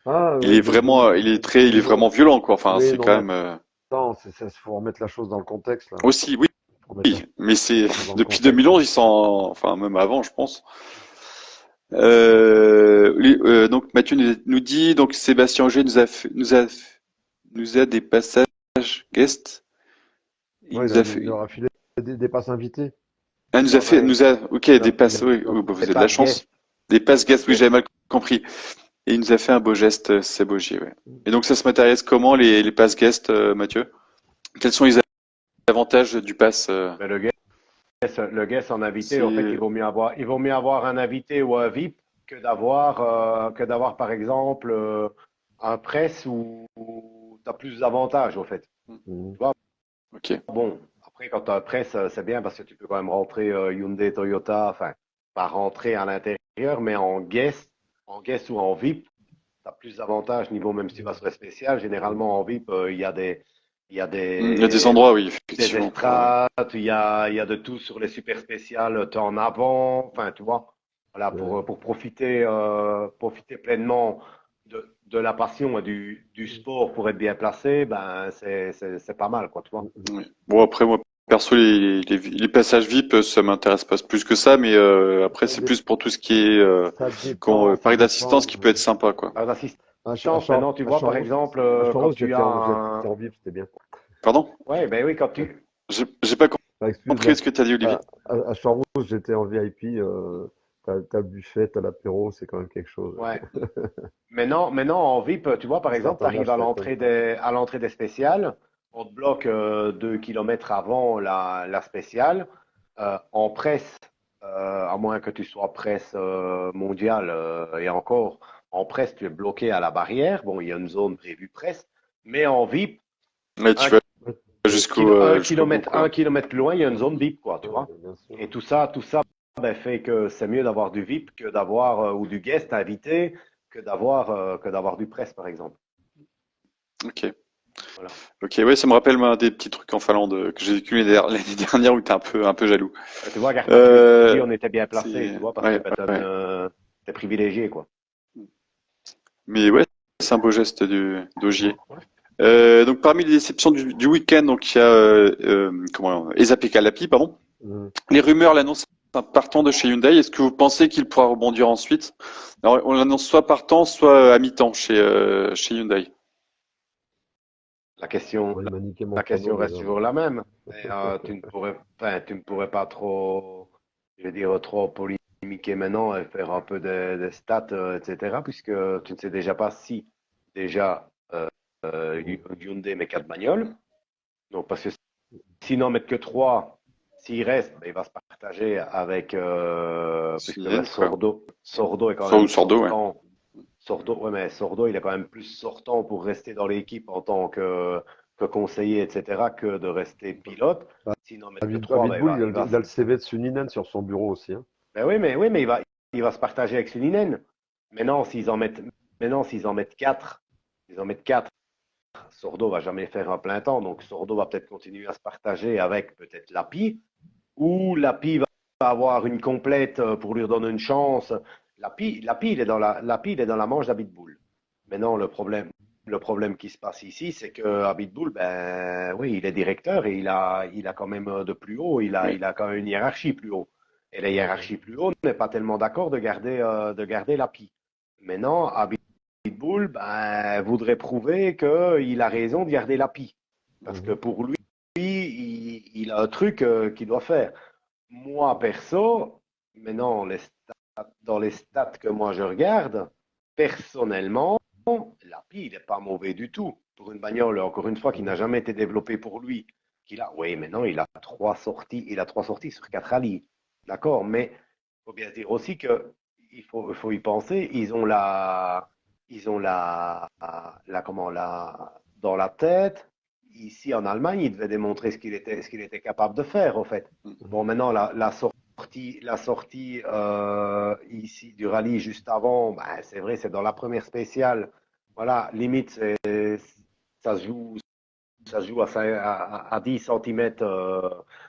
Ah oui, il est vraiment 2011. violent, quoi. Enfin, Oui, c'est non, quand mais même attends, faut remettre la chose dans le contexte, là. aussi, oui, Faut remettre la oui, mais c'est chose dans le depuis contexte. 2011, enfin même avant, je pense. Donc Mathieu nous dit, donc Sébastien Auger nous a des passages guest. Il Ouais, nous a il fait, leur a filé des passes invitées. non, non, ok, des passes, oui, Non, oui, bah, vous c'est avez de la pas chance. guest, Des c'est passes pas guest, oui, guest. j'avais mal compris. Et il nous a fait un beau geste, Seb Ogier, ouais. Et donc ça se matérialise comment les passes guest, Mathieu? Quels sont les avantages du pass? Mais le guest en invité, en fait, C'est il vaut mieux avoir un invité ou un VIP que d'avoir par exemple un press où tu as plus d'avantages au fait. Mhm. Tu vois, Ok. bon, après quand tu as un press, c'est bien parce que tu peux quand même rentrer Hyundai, Toyota, enfin, pas rentrer à l'intérieur, mais en guest ou en VIP, tu as plus d'avantages niveau même si tu vas sur les spéciales. Généralement en VIP, il y a Il y a des endroits, oui, des effectivement. estrades, il y a de tout sur les super spéciales, tu es en avant, enfin, tu vois, voilà, Ouais. pour profiter, profiter pleinement de la passion et du sport pour être bien placé, ben, c'est pas mal, quoi, tu vois. Mhm. Oui. Bon, après, moi, perso, les passages VIP, ça m'intéresse pas plus que ça, mais après, Ça, c'est dé- plus pour tout ce qui est ça parc d'assistance dépend. qui peut être sympa, quoi. Alors, À, Ch- à, l'assistance, Char- maintenant, tu à vois, par Charros, exemple, à quand Charros, tu as j'étais en VIP, c'était bien. Pardon? ouais, ben oui, quand tu, J'ai pas Enfin, compris excuse-moi. ce que tu as dit, Olivier. À Charros, j'étais en VIP. T'as le buffet, t'as l'apéro, c'est quand même quelque chose. ouais, maintenant, en VIP, tu vois, par exemple, tu Certain arrives âge, ça étonne pas. à l'entrée des spéciales, on te bloque 2 kilomètres avant la spéciale. En presse, à moins que tu sois presse mondiale, et encore, en presse, tu es bloqué à la barrière. Bon, il y a une zone prévue presse, mais en VIP, Ouais, tu un, vas Ouais, ouais, jusqu'au bout, un quoi. kilomètre plus loin, il y a une zone VIP, quoi, tu ouais, vois. bien sûr. Et tout ça ben, fait que c'est mieux d'avoir du VIP que d'avoir, ou du guest invité, que d'avoir du presse, par exemple. Ok. Voilà. Ok, ouais, ça me rappelle moi, des petits trucs en Finlande que j'ai vécu l'année dernière où t'es un peu jaloux. Tu vois, Garpenberg aussi, Euh, on était bien placé, c'est, tu vois, parce que ouais, ben, ouais. t'es privilégié, quoi. Mais ouais, c'est un beau geste d'Ogier. Ouais. Donc parmi les déceptions du week-end, donc il y a Esa Pekka-Lapi, pardon. Mhm. Les rumeurs l'annoncent un partant de chez Hyundai. Est-ce que vous pensez qu'il pourra rebondir ensuite? Alors, on l'annonce soit partant, soit à mi-temps chez Hyundai. La question, Ouais, il m'a niqué mon la chrono question reste déjà. toujours la même. Et, tu ne pourrais pas trop, je veux dire, trop polémiquer maintenant et faire un peu des stats, etc., puisque tu ne sais déjà pas si déjà Mhm. Hyundai met 4 bagnoles. Donc, parce que s'ils n'en mettent que 3, s'il reste, ben, il va se partager avec, puisque ben, Sininen, quoi. Sordo est quand Soit ou même Sordo, ouais. sortant. Sordo, ouais, mais Sordo, il est quand même plus sortant pour rester dans l'équipe en tant que conseiller, etc., que de rester pilote. Bah, S'ils n'en mettent que David, 3, David ben, Bull, il va, il a le CV de Suninen sur son bureau aussi. Hein. ben oui, mais il va se partager avec Suninen. Maintenant, s'ils en mettent 4, ils en mettent 4. Sordo va jamais faire un plein temps, donc Sordo va peut-être continuer à se partager avec peut-être Lapi, ou Lapi va avoir une complète pour lui redonner une chance. Lapi, il est dans la manche d'Abitbull. Maintenant, le problème qui se passe ici, c'est que Abitbull, ben oui, il est directeur et il a quand même de plus haut, Oui. il a quand même une hiérarchie plus haut. Et la hiérarchie plus haut n'est pas tellement d'accord de garder Lapi. Maintenant, Abitbull ben, voudrait prouver qu'il a raison de garder Lapi. Parce que Mhm. pour lui, il a un truc qu'il doit faire. Moi, perso, maintenant, dans les stats que moi je regarde, personnellement, l'API, il n'est pas mauvais du tout. Pour une bagnole, encore une fois, qui n'a Mhm. jamais été développée pour lui. Oui, maintenant, il a 3 sorties sur 4 rallyes. D'accord, mais il faut bien dire aussi que il faut y penser. Ils ont comment, dans la tête. Ici, en Allemagne, il devait démontrer ce qu'il était capable de faire, au fait. Bon, maintenant, la sortie ici du rallye juste avant, ben, c'est vrai, c'est dans la première spéciale. Voilà, limite, ça se joue, ça se joue à 10 cm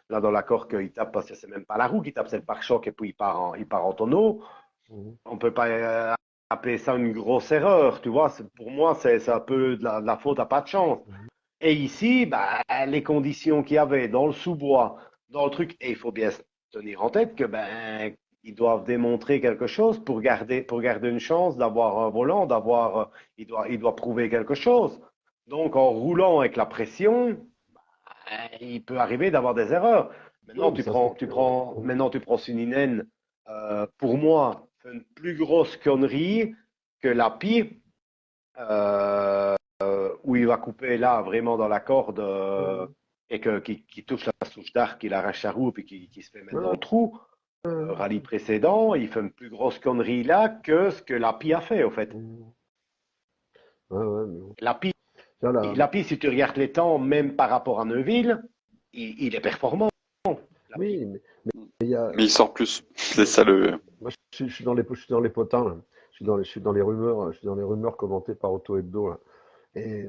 là dans la corque, il tape parce que c'est même pas la roue qui tape, c'est le pare-choc et puis il part en tonneau. Mhm. On peut pas appeler ça une grosse erreur, tu vois. Pour moi, c'est un peu de la faute à pas de chance. Mhm. Et ici, bah, les conditions qu'il y avait dans le sous-bois, dans le truc, et il faut bien se tenir en tête que ben ils doivent démontrer quelque chose pour garder une chance d'avoir un volant, il doit prouver quelque chose. Donc en roulant avec la pression, ben, il peut arriver d'avoir des erreurs. Oui, mais ça c'est clair. Maintenant tu prends Suninen, pour moi, fait une plus grosse connerie que la pire. Où il va couper là vraiment dans la corde Mhm. et qui touche la souche d'arc, qu'il arrache sa roue et qui se fait mettre Ouais, dans ouais. le trou. rallye précédent, il fait une plus grosse connerie là que ce que Lapie a fait, au fait. Ouais, ouais, mais bon. Lapie, Tiens, là, Lapie, si tu regardes les temps, même par rapport à Neuville, il est performant, Lapie. oui, mais il y a, Mais il sort plus. C'est moi, ça le. moi, je suis dans je suis dans les potins, là. Je suis dans les rumeurs, je suis dans les rumeurs commentées par Auto Hebdo, là. Et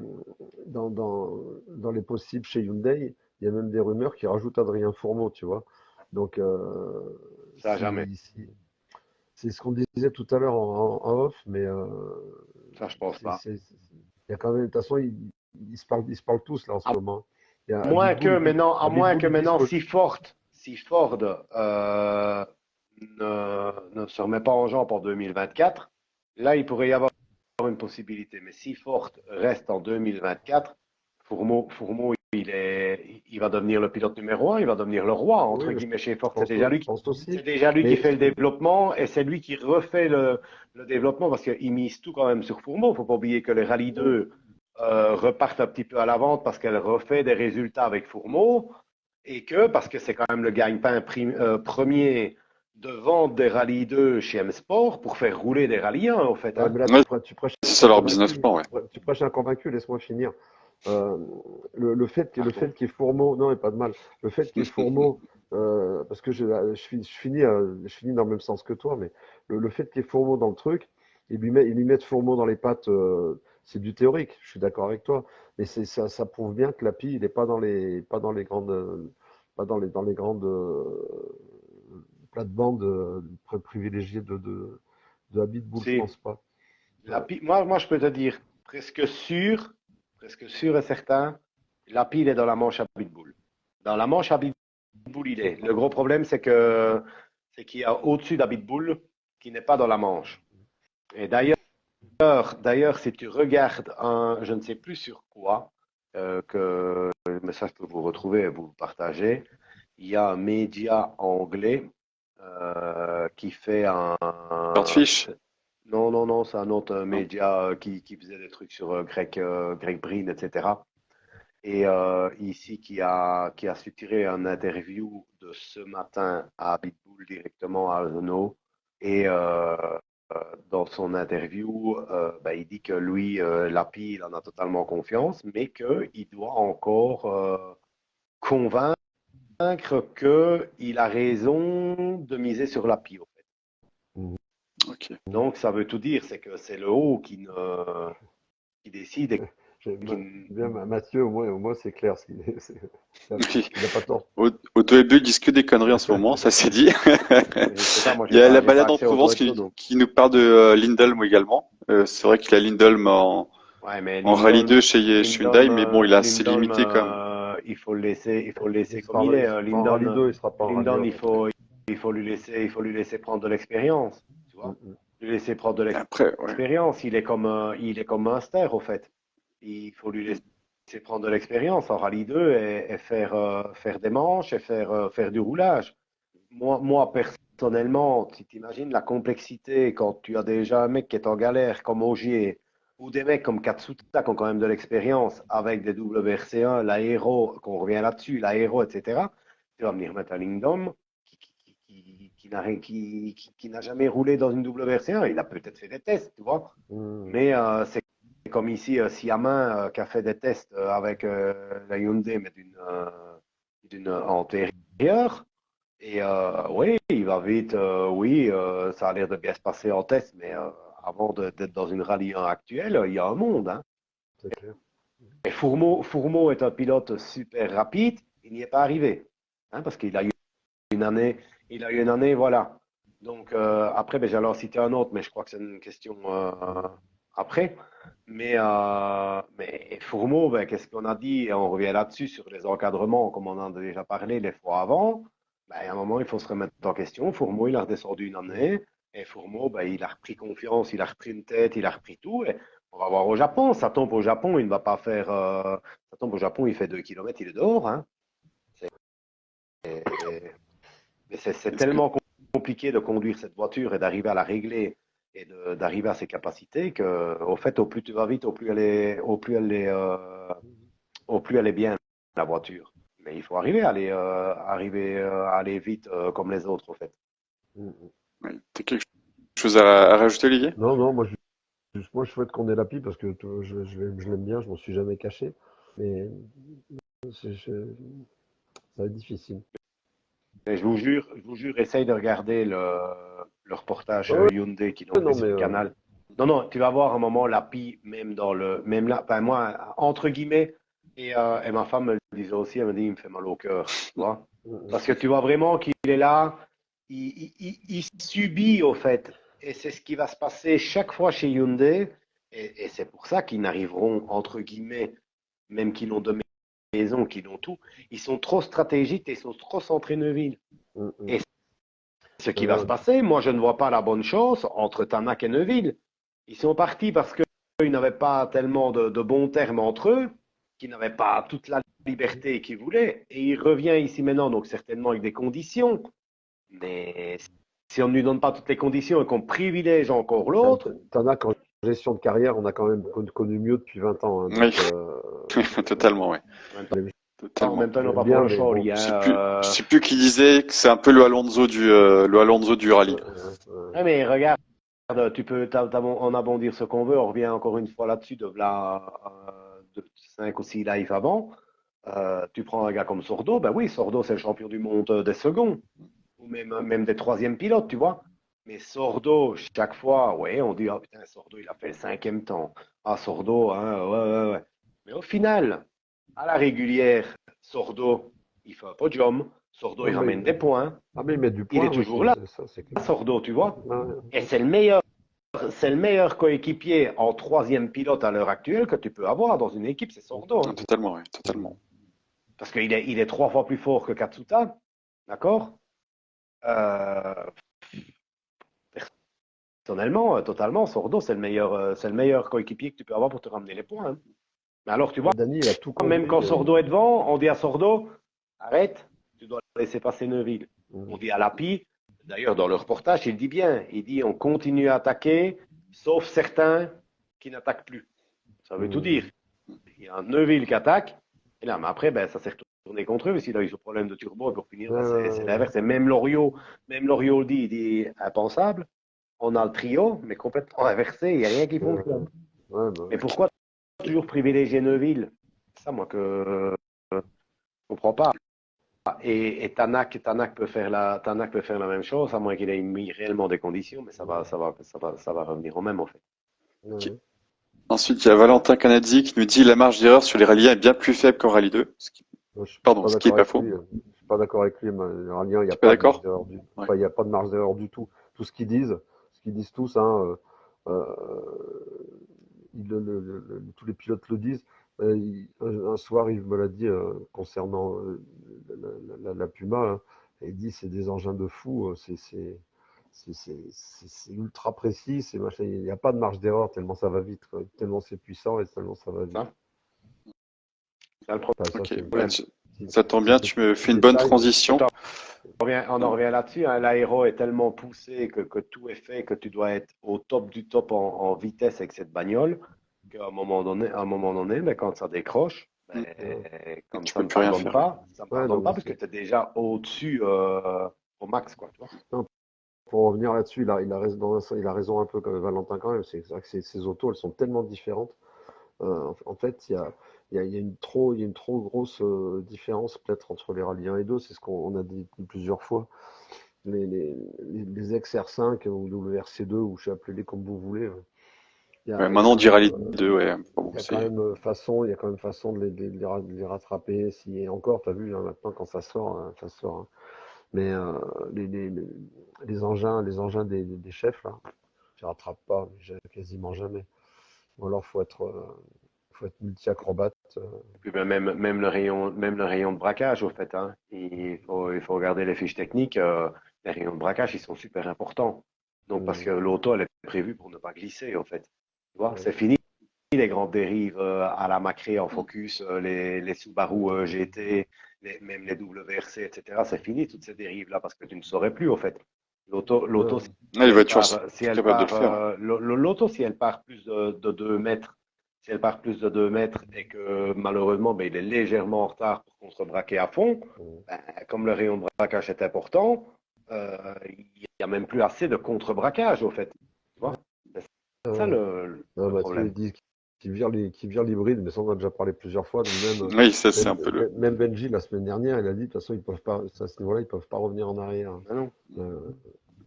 dans les possibles chez Hyundai, il y a même des rumeurs qui rajoutent Adrien Fourmeau, tu vois. Donc, Ça, jamais. c'est ce qu'on disait tout à l'heure en off, mais Ça, je pense pas. il y a quand même, de toute façon, ils se parlent tous là en ce À moment. Il y a Abitboul, à moins que Ils disent maintenant, que si Ford ne se remet pas en jambe en 2024, là, il pourrait y avoir une possibilité. Mais si Ford reste en 2024, Fourmeau il va devenir le pilote numéro un, il va devenir le roi, oui, entre mais guillemets, chez je Ford. pense, je pense aussi. C'est déjà lui qui Mais fait le développement et c'est lui qui refait le développement parce qu'il mise tout quand même sur Fourmeau. Il ne faut pas oublier que les Rallye 2 repartent un petit peu à la vente parce qu'elle refait des résultats avec Fourmeau et parce que c'est quand même le gagne-pain premier de vente des Rallye 2 chez M-Sport pour faire rouler des Rallye 1, en fait. ouais, Hein. mais là, Ouais, tu prêches c'est un ça leur business convaincu. plan, ouais. Tu prêches un convaincu, laisse-moi finir. Euh, le Pardon. fait qu'il y ait Fourmeau, non, mais pas de mal. Le fait qu'il y ait Fourmeau, parce que je finis dans le même sens que toi, mais le fait qu'il y ait Fourmeau dans le truc, ils lui mettent Fourmeau dans les pattes, c'est du théorique, je suis d'accord avec toi. Mais ça prouve bien que l'API, il n'est pas dans les grandes, dans les grandes plates-bandes privilégiées de Habitbull, je Si. pense pas. Ouais. Moi, je peux te dire presque sûr et certain, la pile est dans la manche à Pitbull. Dans la manche à Pitbull, il est. Le gros problème, c'est qu'il y a au-dessus d'Habitbull qui n'est pas dans la manche. Et d'ailleurs, si tu regardes je ne sais plus sur quoi, le message que vous retrouvez et vous le partagez, il y a un média anglais qui fait Swordfish. non, non, non, c'est un autre média qui faisait des trucs sur Greg Breen, etc. Et ici, qui a structuré un interview de ce matin à Bitbull directement à Renault. Et dans son interview, il dit que lui, Lapi, il en a totalement confiance, mais qu'il doit encore convaincre qu'il a raison de miser sur Lapi. Mhm. Ok. Donc, ça veut tout dire, c'est que c'est le haut qui décide et qui. Bien, Mathieu, au moins c'est clair. Oui. Il n'a pas tort. Auto-EB, ils disent que des conneries en ce moment, ça c'est dit. Je sais pas, moi Il y a la j'ai pas balade en accès au Provence Toyota, donc. qui nous parle de Lindholm également. C'est vrai qu'il a Lindholm Ouais, mais en Rallye 2 chez Hyundai, mais bon, il a assez limité quand même. il faut le laisser comme il est. En Rallye 2, il ne sera pas en Rallye Lindon, 1. il faut lui laisser prendre de l'expérience, tu vois. Mhm. Lui laisser prendre de Après, ouais. l'expérience. Il est comme Munster, au fait. Il faut lui laisser prendre de l'expérience en Rallye 2 et faire des manches et faire du roulage. Moi, personnellement, si tu imagines la complexité quand tu as déjà un mec qui est en galère comme Ogier ou des mecs comme Katsuta qui ont quand même de l'expérience avec des WRC1, l'aéro, qu'on revient là-dessus, l'aéro, etc. Tu vas venir mettre un Lingdom qui n'a jamais roulé dans une WRC1. Il a peut-être fait des tests, tu vois. Mhm. Mais c'est comme ici, Siamin qui a fait des tests avec la Hyundai, mais d'une antérieure. Et oui, il va vite. Oui, ça a l'air de bien se passer en test, mais avant d'être dans une Rallye 1 actuelle, il y a un monde. Hein. C'est clair. Et Fourmeau est un pilote super rapide. Il n'y est pas arrivé, hein, parce qu'il a eu une année. Il a eu une année, voilà. Donc après, ben, j'allais en citer un autre, mais je crois que c'est une question après. Mais Fourmeau, ben, qu'est-ce qu'on a dit? Et on revient là-dessus sur les encadrements, comme on en a déjà parlé les fois avant. Ben, à un moment, il faut se remettre en question. Fourmeau, il a redescendu une année. Et Fourmeau, ben, il a repris confiance, il a repris une tête, il a repris tout. Et on va voir au Japon. Ça tombe au Japon, il ne va pas faire. Ça tombe au Japon, il fait 2 kilomètres, il est dehors. Hein. Mais c'est Est-ce que tellement compliqué de conduire cette voiture et d'arriver à la régler et d'arriver à ses capacités que, au fait, au plus tu vas vite, au plus elle est bien, la voiture. Mais il faut arriver à aller vite comme les autres, au fait. Ouais. T'as quelque chose à rajouter, Olivier? Non, non, moi, je souhaite qu'on ait la pie parce que je l'aime bien, je m'en suis jamais caché. Mais ça va être difficile. Mais je vous jure, essaye de regarder le reportage Ouais, ouais, Hyundai qu'ils ont fait non, mais sur Canal. Non, non, tu vas voir un moment l'API, même dans même là, enfin, moi, entre guillemets, et ma femme me le disait aussi, elle me dit, il me fait mal au cœur, tu vois. Parce que tu vois vraiment qu'il est là, il subit, au fait. Et c'est ce qui va se passer chaque fois chez Hyundai. Et c'est pour ça qu'ils n'arriveront, entre guillemets, même qu'ils l'ont de maison, qu'ils l'ont tout, ils sont trop stratégiques et ils sont trop centrés Neuville. mm, mm. Et ce qui va se Euh, passer, moi, je ne vois pas la bonne chose entre Tanak et Neuville. Ils sont partis parce qu'ils n'avaient pas tellement de bons termes entre eux, qu'ils n'avaient pas toute la liberté qu'ils voulaient. Et il revient ici maintenant, donc certainement avec des conditions. Mais si on ne lui donne pas toutes les conditions et qu'on privilège encore l'autre, T'en as qu'en gestion de carrière, on a quand même connu mieux depuis 20 ans. Hein, Oui, donc, totalement, ouais. en Totalement. même temps, ils je n'ont l'aime pas trop bien, le mais choix, bon. Oli, hein. Je sais plus qui disait que c'est un peu le Alonso du rallye. Ouais, mais regarde, on a beau dire ce qu'on veut, on revient encore une fois là-dessus de 5 ou 6 lives avant. Tu prends un gars comme Sordo, ben oui, Sordo c'est le champion du monde des seconds, ou même des troisièmes pilotes, tu vois. Mais Sordo, chaque fois, ouais, on dit, ah putain, Sordo, il a fait le cinquième temps. Ah, Sordo, hein, ouais, ouais, ouais. Mais au final, à la régulière, Sordo, il fait un podium, Sordo, Ouais, il ramène des points, mais il met du il point, est oui, toujours là, ça, c'est clair. Sordo, tu vois. Ouais, Et c'est le meilleur coéquipier en troisième pilote à l'heure actuelle que tu peux avoir dans une équipe, c'est Sordo, Ah, hein. totalement, oui, totalement. Parce qu'il est 3 fois plus fort que Katsuta, d'accord? Euh, Personnellement, totalement, Sordo, c'est le meilleur coéquipier que tu peux avoir pour te ramener les points, hein. Mais alors, tu vois, Dany, il a tout même compris. quand Sordo est devant, on dit à Sordo, arrête, tu dois laisser passer Neuville. On dit à Lapi, d'ailleurs, dans le reportage, il dit bien, il dit on continue à attaquer, sauf certains qui n'attaquent plus. Ça veut tout dire. Il y a un Neuville qui attaque, et là, mais après, ben, ça s'est retourné contre eux, parce qu'il a eu ce problème de turbo, et pour finir, ben, c'est l'inverse. Et même Loriot dit, il dit impensable. On a le trio, mais complètement inversé, il n'y a rien qui fonctionne. Mais pourquoi toujours privilégier Neuville? C'est ça, moi, que je ne comprends pas. Et Tanak peut faire la même chose, à moins qu'il ait mis réellement des conditions, mais ça va revenir au même, en fait. Ok. Ensuite, il y a Valentin Canadi qui nous dit la marge d'erreur sur les rallyes 1 est bien plus faible qu'en rallye 2. Je suis Pardon, pas ce qui est d'accord pas avec faux. lui. Je suis pas d'accord avec lui. Ralien, il n'y a Tu es pas pas de marge d'accord? d'erreur Ouais. enfin, il y a pas de marge d'erreur du tout. Tout ce qu'ils disent tous, hein, tous les pilotes le disent. Un soir, il me l'a dit concernant la Puma. Hein, il dit c'est des engins de fou. C'est ultra précis. C'est machin. Il n'y a pas de marge d'erreur tellement ça va vite, quoi, tellement c'est puissant et tellement ça va vite. Ça, c'est le Enfin, ça, Ok, bah, problème. ça tombe bien, tu me c'est fais une bonne détail, mais transition. On en revient là-dessus, hein. L'aéro est tellement poussé que tout est fait, que tu dois être au top du top en vitesse avec cette bagnole, qu'à un moment donné, ben, quand ça décroche, ben, comme Tu ça peux ne plus rien pardonne faire. pas, ça ne ouais, non, pardonne mais pas parce que tu es déjà au-dessus au max, quoi, tu vois. non, pour revenir là-dessus, il a raison un peu comme Valentin quand même. C'est vrai que ces autos, elles sont tellement différentes. En fait, il y a une trop grosse différence peut-être entre les rallyes 1 et 2. C'est ce qu'on a dit plusieurs fois. Les XR5 ou WRC2, ou je sais appelez-les comme vous voulez. Ouais, Il y a maintenant on quand dit même, rallye 2, ouais. Bon, c'est façon de les rattraper. Si encore, t'as vu, hein, maintenant quand ça sort, ça sort. Hein. Mais les, les, les, les engins des chefs, là, tu rattrapes pas, quasiment jamais. Ou alors faut être multi-acrobate. Et puis ben, même le rayon de braquage, au fait, hein. Il faut regarder les fiches techniques. Les rayons de braquage, ils sont super importants. Donc, parce que l'auto, elle est prévue pour ne pas glisser, en fait. Tu vois, c'est fini les grandes dérives à la Macré en focus, les Subaru GT, même les WRC, etc. C'est fini toutes ces dérives-là parce que tu ne saurais plus, en fait. L'auto, si les elle voitures sont part, si elle capables de le part, faire. l'auto, si elle part plus de 2 mètres, si elle part plus de 2 mètres et que malheureusement, ben, il est légèrement en retard pour contre-braquer à fond, ben, comme le rayon de braquage est important, il n'y a même plus assez de contre-braquage, au fait. Tu vois? C'est ça Euh, le Mathieu, problème. ils disent qu'il vire l'hybride, mais ça, on en a déjà parlé plusieurs fois. Donc Oui, ça c'est un peu le. même Benji, la semaine dernière, il a dit, de toute façon, ils peuvent pas, à ce niveau-là, ils peuvent pas revenir en arrière. Ah non. Euh,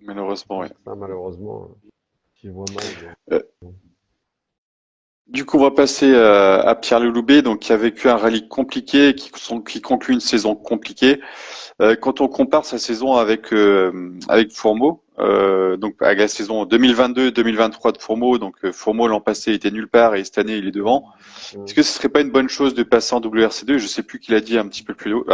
Malheureusement, oui. Ça, malheureusement, j'y vois mal. Euh, Du coup, on va passer à Pierre Leloubet, donc qui a vécu un rallye compliqué, qui conclut une saison compliquée. Quand on compare sa saison avec Fourmeau, donc avec la saison 2022-2023 de Fourmeau, donc Fourmeau l'an passé était nulle part et cette année il est devant. Euh, Est-ce que ce serait pas une bonne chose de passer en WRC2? Je sais plus qui l'a dit un petit peu plus Ouais,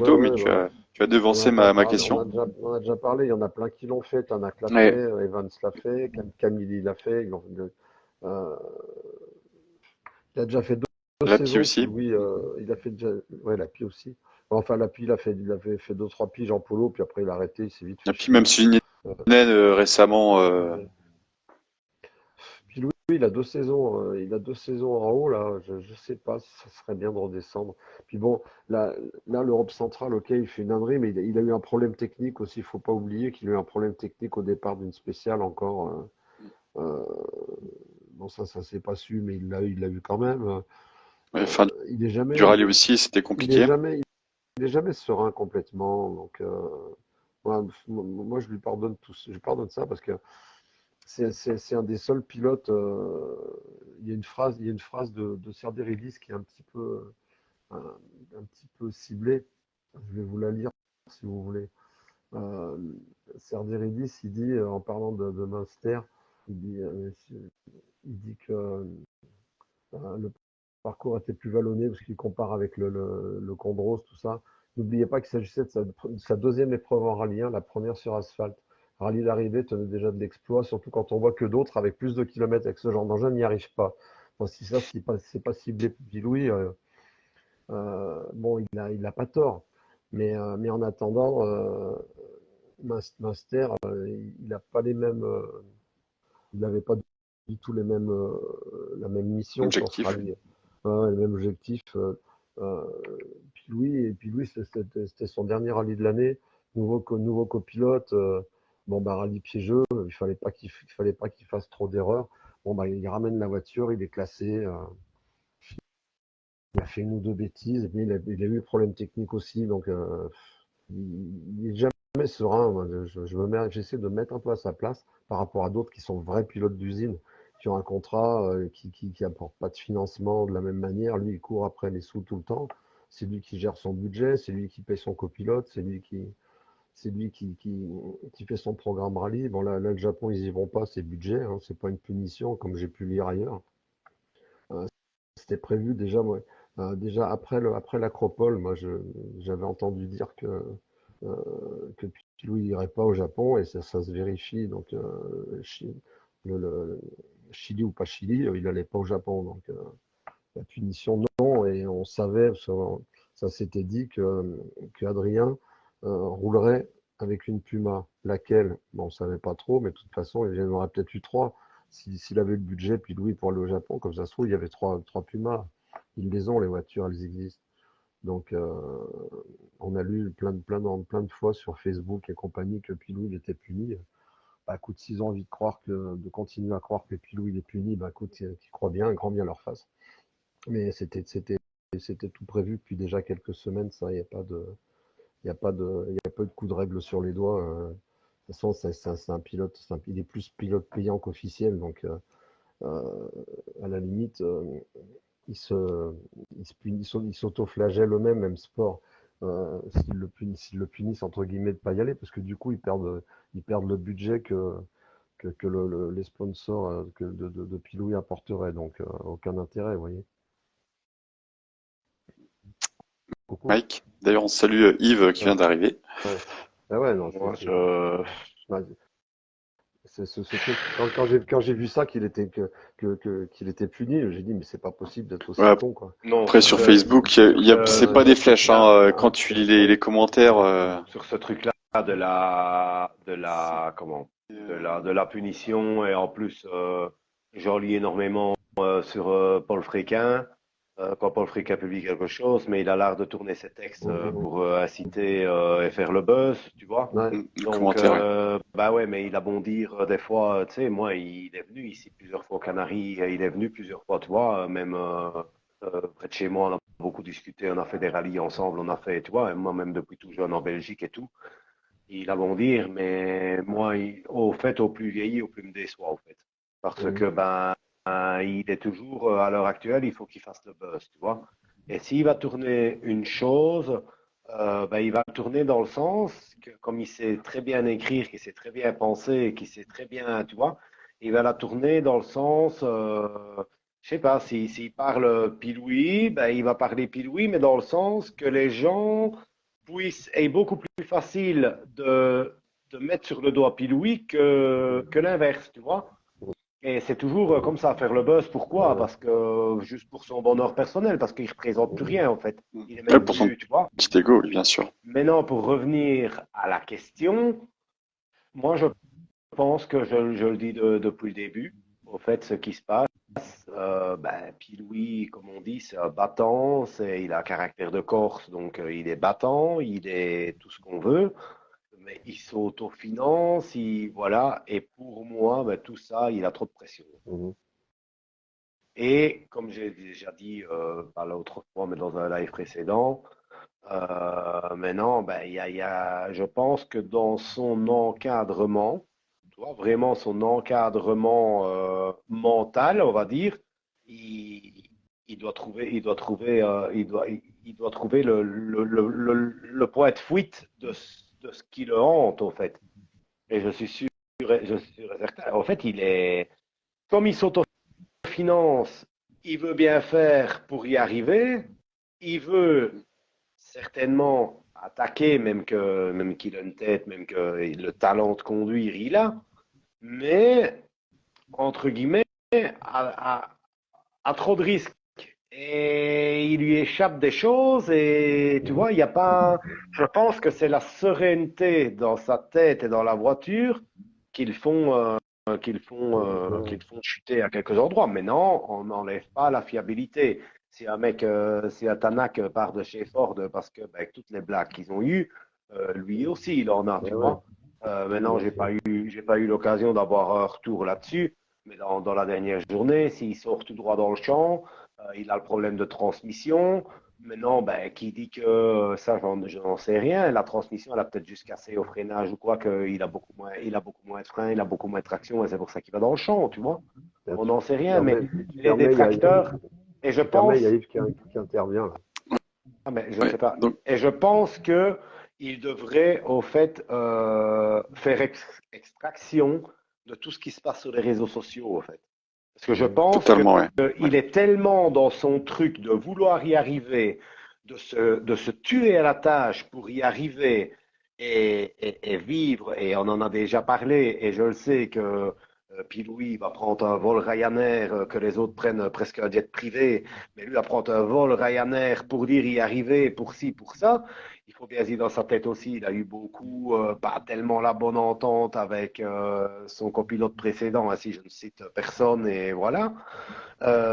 tôt, mais ouais, bah, tu as on en a devancé déjà ma parlé, question. on a déjà parlé. Il y en a plein qui l'ont fait. Tanak l'a fait, Ouais, Evans l'a fait, Camille l'a fait. Euh, il a déjà fait deux Lapie saisons. Puis aussi. Louis, il a fait déjà, ouais, la Pie aussi. Enfin, la Pie, il avait fait deux, trois piges en polo, puis après il a arrêté, il s'est vite fait Lapie, même chier. si Euh, récemment. Puis Louis, il a deux saisons en haut là. Je sais pas si ça serait bien de redescendre. Puis bon, là l'Europe centrale, ok, il fait une ânerie, mais il a eu un problème technique aussi. Il faut pas oublier qu'il a eu un problème technique au départ d'une spéciale encore. Euh, bon, ça s'est pas su, mais il l'a eu quand même. Fin Il est du jamais, rallye aussi, c'était il est compliqué. jamais, il est jamais serein complètement. Donc, moi, je lui pardonne ça parce que c'est un des seuls pilotes. Il y a une phrase de Serderidis qui est un, un petit peu ciblée. Je vais vous la lire si vous voulez. Euh, Serderidis, il dit, en parlant de Munster, il dit que le parcours était plus vallonné parce qu'il compare avec le Condros, tout ça. N'oubliez pas qu'il s'agissait de sa deuxième épreuve en rallye 1, la première sur asphalte. Rallye d'arrivée tenait déjà de l'exploit, surtout quand on voit que d'autres avec plus de kilomètres avec ce genre d'engin n'y arrivent pas. Bon, si ça, c'est pas ciblé puis Louis, bon, il a pas tort. Mais en attendant, Munster, il n'a pas les mêmes, il n'avait pas du tout la même mission sur ce Objectif. rallye. Ouais, ouais, le même objectif. Euh, puis Louis, c'était son dernier rallye de l'année, nouveau copilote. Bon, bah, rallye piégeux, il fallait pas qu'il fasse trop d'erreurs. Bon, bah, il ramène la voiture, il est classé. Il a fait une ou deux bêtises, mais il a eu des problèmes techniques aussi, donc il est jamais serein. Moi, j'essaie de me mettre un peu à sa place par rapport à d'autres qui sont vrais pilotes d'usine, qui ont un contrat, qui apportent pas de financement de la même manière. Lui, il court après les sous tout le temps. C'est lui qui gère son budget, c'est lui qui paye son copilote, c'est lui qui fait son programme rallye. Bon, là, le Japon, ils y vont pas, c'est budget, hein, c'est pas une punition comme j'ai pu lire ailleurs. Euh, C'était prévu déjà, moi. Déjà après l'Acropole, j'avais entendu dire que Pilou irait pas au Japon et ça se vérifie. Donc le Chili ou pas Chili, il allait pas au Japon. Donc la punition non et on savait, ça s'était dit que Adrien roulerait avec une Puma. Laquelle? Bon, on savait pas trop, mais de toute façon, il y en aurait peut-être eu trois. S'il avait le budget, puis Louis pour aller au Japon, comme ça se trouve, il y avait trois Pumas. Ils les ont, les voitures, elles existent. Donc, on a lu plein de fois sur Facebook et compagnie que Pilou il était puni. Bah, écoute, s'ils ont envie de continuer à croire que Pilou il est puni, bah, écoute, qu'ils croient bien, grand bien leur face. Mais c'était tout prévu depuis déjà quelques semaines, ça, il y a pas de coup de règle sur les doigts. De toute façon, c'est un pilote, il est plus pilote payant qu'officiel, donc euh, à la limite, il se, il s'auto-flagelle eux-mêmes, même sport. S'ils le punissent entre guillemets de pas y aller, parce que du coup ils perdent le budget que les sponsors de Pilouis apporteraient, donc aucun intérêt, vous voyez. Coucou. Mike. D'ailleurs, on salue Yves qui Ouais, vient d'arriver. ouais. Ah ouais, non, Moi, je... ouais, ce truc. Quand j'ai vu ça qu'il était puni, j'ai dit mais c'est pas possible d'être aussi Ouais, con quoi. Non, après, sur Facebook, c'est pas Il y des a, flèches, hein. Quand tu lis les commentaires, sur ce truc-là de la punition et en plus, j'en lis énormément sur Paul Fréquin. quand Paul Frick publie quelque chose, mais il a l'art de tourner ses textes pour inciter et faire le buzz, tu vois. Ouais. Le Donc, commentaire, ouais. bah ouais, mais il a bon dire des fois, tu sais, moi, il est venu ici plusieurs fois aux Canaries, il est venu plusieurs fois, tu vois, même près de chez moi, on a beaucoup discuté, on a fait des rallyes ensemble, on a fait, tu vois, moi-même depuis tout jeune en Belgique et tout. Il a bon dire, mais moi, au fait, au plus vieilli, au plus me déçoit, au fait. Parce que, ben, il est toujours, à l'heure actuelle, il faut qu'il fasse le buzz, tu vois. Et s'il va tourner une chose, ben, il va tourner dans le sens que, comme il sait très bien écrire, qu'il sait très bien penser, qu'il sait très bien, tu vois, il va la tourner dans le sens, je sais pas, s'il parle pilouis, ben, il va parler pilouis, mais dans le sens que les gens puissent, est beaucoup plus facile de mettre sur le doigt pilouis que l'inverse, tu vois. Et c'est toujours comme ça, faire le buzz. Pourquoi? Parce que juste pour son bonheur personnel, parce qu'il représente plus rien en fait. Il est Ouais, même pour son plus, tu vois. petit ego, oui, bien sûr. Maintenant, pour revenir à la question, moi je pense que je le dis depuis le début. Au fait, ce qui se passe, ben, Pilouis, comme on dit, c'est un battant, il a un caractère de Corse, donc il est battant, il est tout ce qu'on veut, mais il s'autofinance, voilà, et pour moi, ben, tout ça, il a trop de pression. Mhm. Et comme j'ai déjà dit, pas l'autre fois, mais dans un live précédent, maintenant, ben, je pense que dans son encadrement, tu vois, vraiment son encadrement mental, on va dire, il, il doit trouver le point de fuite de ce qui le hante, en fait. Et je suis sûr et certain. En fait, comme il s'autofinance, il veut bien faire pour y arriver, il veut certainement attaquer, même qu'il a une tête, même que le talent de conduire, il a, mais entre guillemets, à, à trop de risques. Et il lui échappe des choses et tu vois, il n'y a pas. Je pense que c'est la sérénité dans sa tête et dans la voiture qu'ils font, qu'ils font chuter à quelques endroits. Mais non, on n'enlève pas la fiabilité. Si un Tanak part de chez Ford parce que ben, avec toutes les blagues qu'ils ont eues, lui aussi il en a, Ouais, tu ouais, vois. Maintenant, bien sûr. j'ai pas eu l'occasion d'avoir un retour là-dessus. Mais dans la dernière journée, s'il sort tout droit dans le champ, il a le problème de transmission. Maintenant, ben, qui dit que ça, j'en sais rien. La transmission, elle a peut-être juste cassé au freinage ou quoi, il a beaucoup moins de frein, il a beaucoup moins de traction et c'est pour ça qu'il va dans le champ, tu vois. Là, On n'en sait tu rien, mais permets, tu les permets, détracteurs, et je tu permets, il y a pense, Yves qui intervient là. ah, mais je ne Ouais. sais pas, Donc, et je pense que il devrait au fait faire extraction de tout ce qui se passe sur les réseaux sociaux, au fait. Parce que je Mhm. pense totalement, ouais. Ouais. qu'il est tellement dans son truc de vouloir y arriver, de se tuer à la tâche pour y arriver et vivre, et on en a déjà parlé, et je le sais que Pilouis va prendre un vol Ryanair, que les autres prennent presque un jet privé, mais lui va prendre un vol Ryanair pour dire y arriver, pour ci, pour ça. Il faut bien dire dans sa tête aussi, il a eu beaucoup, pas tellement la bonne entente avec son copilote précédent, ainsi je ne cite personne, et voilà,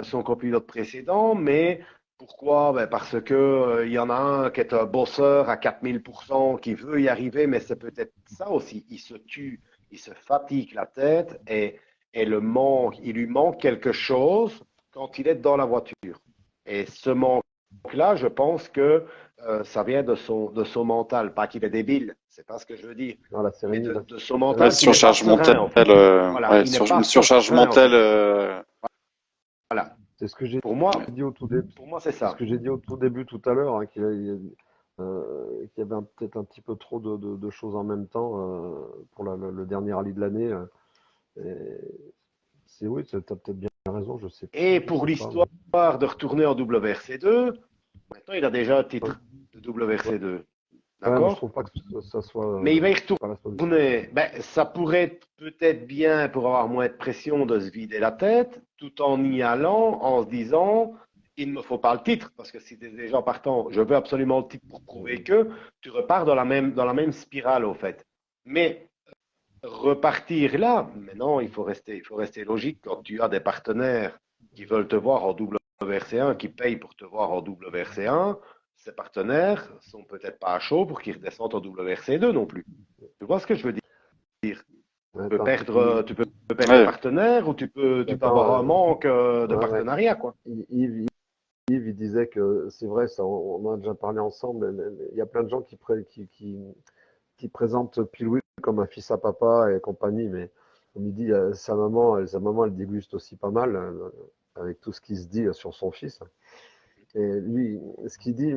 son copilote précédent, mais pourquoi? Ben parce que il y en a un qui est un bosseur à 4000%, qui veut y arriver, mais c'est peut-être ça aussi, il se tue, il se fatigue la tête, et il lui manque quelque chose quand il est dans la voiture. Et ce manque-là, je pense que ça vient de son mental, pas qu'il est débile, c'est pas ce que je veux dire, Non, la mais sérénité, de son Ouais, mental qui n'est pas surcharge serein mentale, en fait. Voilà, il n'est pas une surcharge serein en mentale, fait. Voilà. c'est ce que j'ai Pour moi, dit au tout début, pour moi c'est c'est ce ça. que j'ai dit au tout début tout à l'heure, hein, qu'il y avait peut-être un petit peu trop de choses en même temps pour le dernier rallye de l'année. Oui, tu as peut-être bien raison, Et je pour sais pas. l'histoire de retourner en WRC2, maintenant il a déjà un Ouais, titre de ouais. WRC2. Ouais, moi je D'accord? trouve pas que ça soit, Mais il va y c'est pas la solution. retourner. Ben, ça pourrait être peut-être bien pour avoir moins de pression de se vider la tête, tout en y allant, en se disant, il ne me faut pas le titre, parce que si tu es déjà partant, je veux absolument le titre pour prouver que tu repars dans la même spirale au fait. Mais repartir là, mais non, il faut rester logique quand tu as des partenaires qui veulent te voir en WRC1 qui payent pour te voir en WRC1, ses partenaires sont peut-être pas à chaud pour qu'ils redescendent en WRC2 non plus. Tu vois ce que je veux dire? Ouais, Tu peux perdre Ouais. des partenaires ou tu peux avoir un manque de ouais. partenariat, quoi. Yves, il disait que c'est vrai, ça, on en a déjà parlé ensemble. Il y a plein de gens qui présentent Pilou comme un fils à papa et compagnie, mais comme il dit, sa maman, elle déguste aussi pas mal avec tout ce qui se dit sur son fils. Et lui, ce qu'il dit,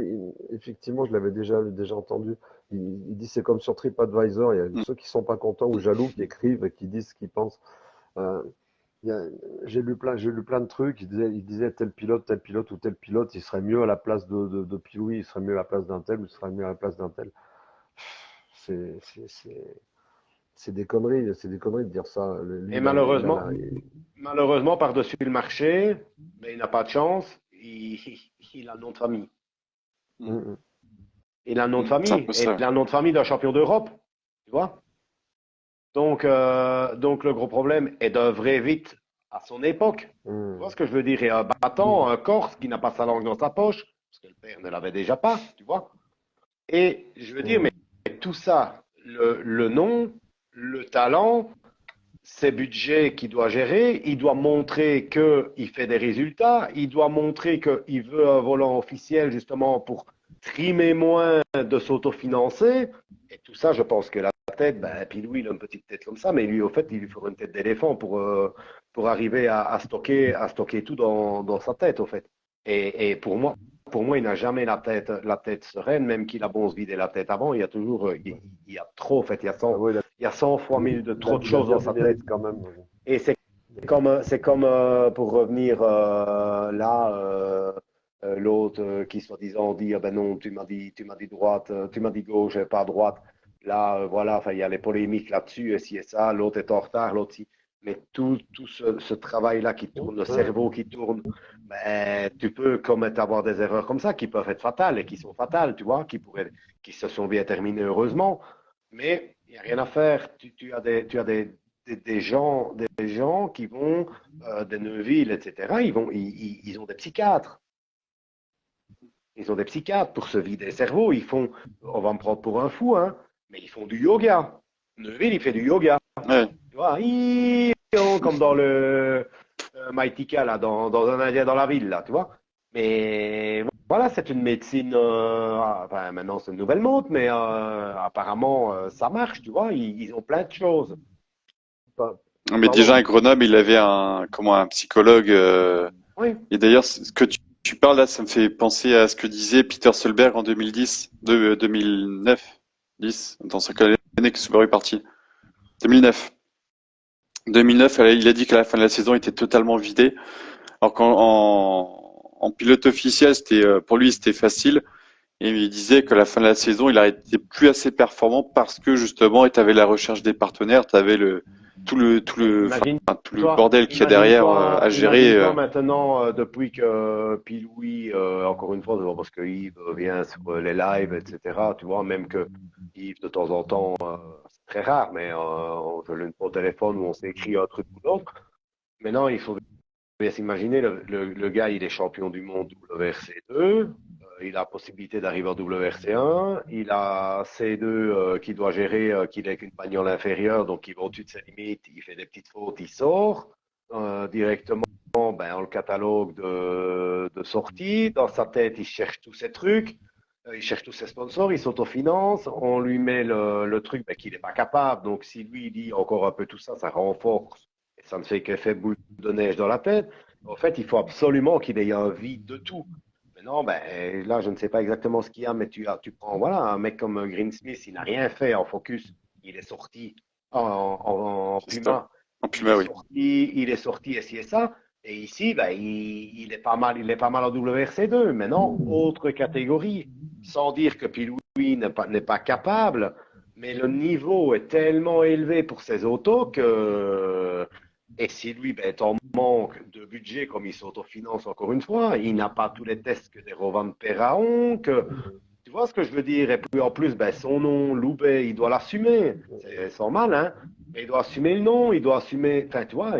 effectivement, je l'avais déjà entendu. Il dit c'est comme sur TripAdvisor, il y a ceux qui sont pas contents ou jaloux qui écrivent et qui disent ce qu'ils pensent. Euh, il y a- j'ai lu plein de trucs. Il disait tel pilote ou tel pilote, il serait mieux à la place de Piloui, il serait mieux à la place d'un tel, ou il serait mieux à la place d'un tel. C'est c'est- c'est- c'est des conneries de dire ça. Lui, Et malheureusement, par-dessus le marché, mais il n'a pas de chance, il a un nom de famille. Mm, mm. Il a un nom de C'est un famille, peu et ça. il a un nom de famille d'un champion d'Europe, tu vois. Donc le gros problème est d'œuvrer vite à son époque. Tu vois ce que je veux dire? Et un battant, un Corse qui n'a pas sa langue dans sa poche, parce que le père ne l'avait déjà pas, tu vois. Et je veux dire, mais tout ça, le nom, le talent, ses budgets qu'il doit gérer, il doit montrer qu'il fait des résultats, il doit montrer qu'il veut un volant officiel justement pour trimer moins de s'autofinancer. Et tout ça, je pense que la tête, ben, puis lui, il a une petite tête comme ça, mais lui, au fait, il lui faut une tête d'éléphant pour arriver à stocker tout dans sa tête, au fait. Et pour moi, il n'a jamais la tête sereine, même qu'il a bon se vider la tête avant, il y a toujours, il y a trop, en fait, Ah ouais, il y a 100 fois mille de trop de il a choses bien dans du sa tête. mérite quand même. Et c'est comme pour revenir là, l'autre qui soi-disant dit, ah ben non, tu m'as dit droite, tu m'as dit gauche, et pas droite. Là, voilà, enfin, il y a les polémiques là-dessus, et si et ça, l'autre est en retard, l'autre si. Mais tout ce travail-là qui tourne, le cerveau qui tourne, ben, tu peux commettre, avoir des erreurs comme ça qui peuvent être fatales et qui sont fatales, tu vois, qui se sont bien terminées heureusement. Mais il n'y a rien à faire. Tu as des gens qui vont, des Neuville, etc., ils ont des psychiatres. Ils ont des psychiatres pour se vider le cerveau. On va me prendre pour un fou, hein, mais ils font du yoga. Neuville, il fait du yoga. Ouais. Tu vois, comme dans le Maïtika, là, dans un Indien dans la ville, là, tu vois. Mais voilà, c'est une médecine. Enfin, maintenant, c'est une nouvelle mode, mais apparemment, ça marche, tu vois. Ils ont plein de choses. Pas- Mais déjà Pardon. à Grenoble, il avait un psychologue. Oui, Et d'ailleurs, ce que tu parles là, ça me fait penser à ce que disait Peter Solberg en 2010, 2009, 10, dans sa année que Subaru est parti. 2009. 2009, il a dit qu'à la fin de la saison, il était totalement vidé. Alors en pilote officiel, pour lui, c'était facile. Et il disait qu'à la fin de la saison, il n'était plus assez performant parce que justement, tu avais la recherche des partenaires, tu avais mais tout le bordel qu'il y a derrière à gérer. imagine-toi maintenant, depuis que Piloui, encore une fois, parce que Yves vient sur les lives, etc., tu vois, même que Yves, de temps en temps, c'est très rare, mais je l'ai au téléphone où on s'écrit un truc ou l'autre. Maintenant, il faut bien s'imaginer, le gars, il est champion du monde WRC2, il a la possibilité d'arriver en WRC1, il a C2 qui doit gérer, qu'il est qu'une bagnole inférieure, donc il va au-dessus de ses limites, il fait des petites fautes, il sort directement ben, dans le catalogue de sortie. Dans sa tête, il cherche tous ces trucs, il cherche tous ses sponsors, il s'autofinance, on lui met le truc ben, qu'il n'est pas capable. Donc si lui il dit encore un peu tout ça, ça renforce et ça ne fait qu'effet boule de neige dans la tête. En fait, il faut absolument qu'il ait un vide de tout. Mais non, ben, là, je ne sais pas exactement ce qu'il y a, mais tu prends voilà, un mec comme Greensmith, il n'a rien fait en focus. Il est sorti en C'est ça. Puma. En Puma, oui. Il est sorti et ci et ça. Et ici, ben, il est pas mal en WRC2. Maintenant, autre catégorie. Sans dire que Piloui n'est pas capable, mais le niveau est tellement élevé pour ces autos que, et si lui ben, est en manque de budget, comme il s'autofinance encore une fois, il n'a pas tous les tests que des Rovan Perraon, que tu vois ce que je veux dire? Et puis en plus, ben, son nom, Loubet, il doit l'assumer. C'est normal, hein? Mais il doit assumer le nom, il doit assumer. Enfin, tu vois,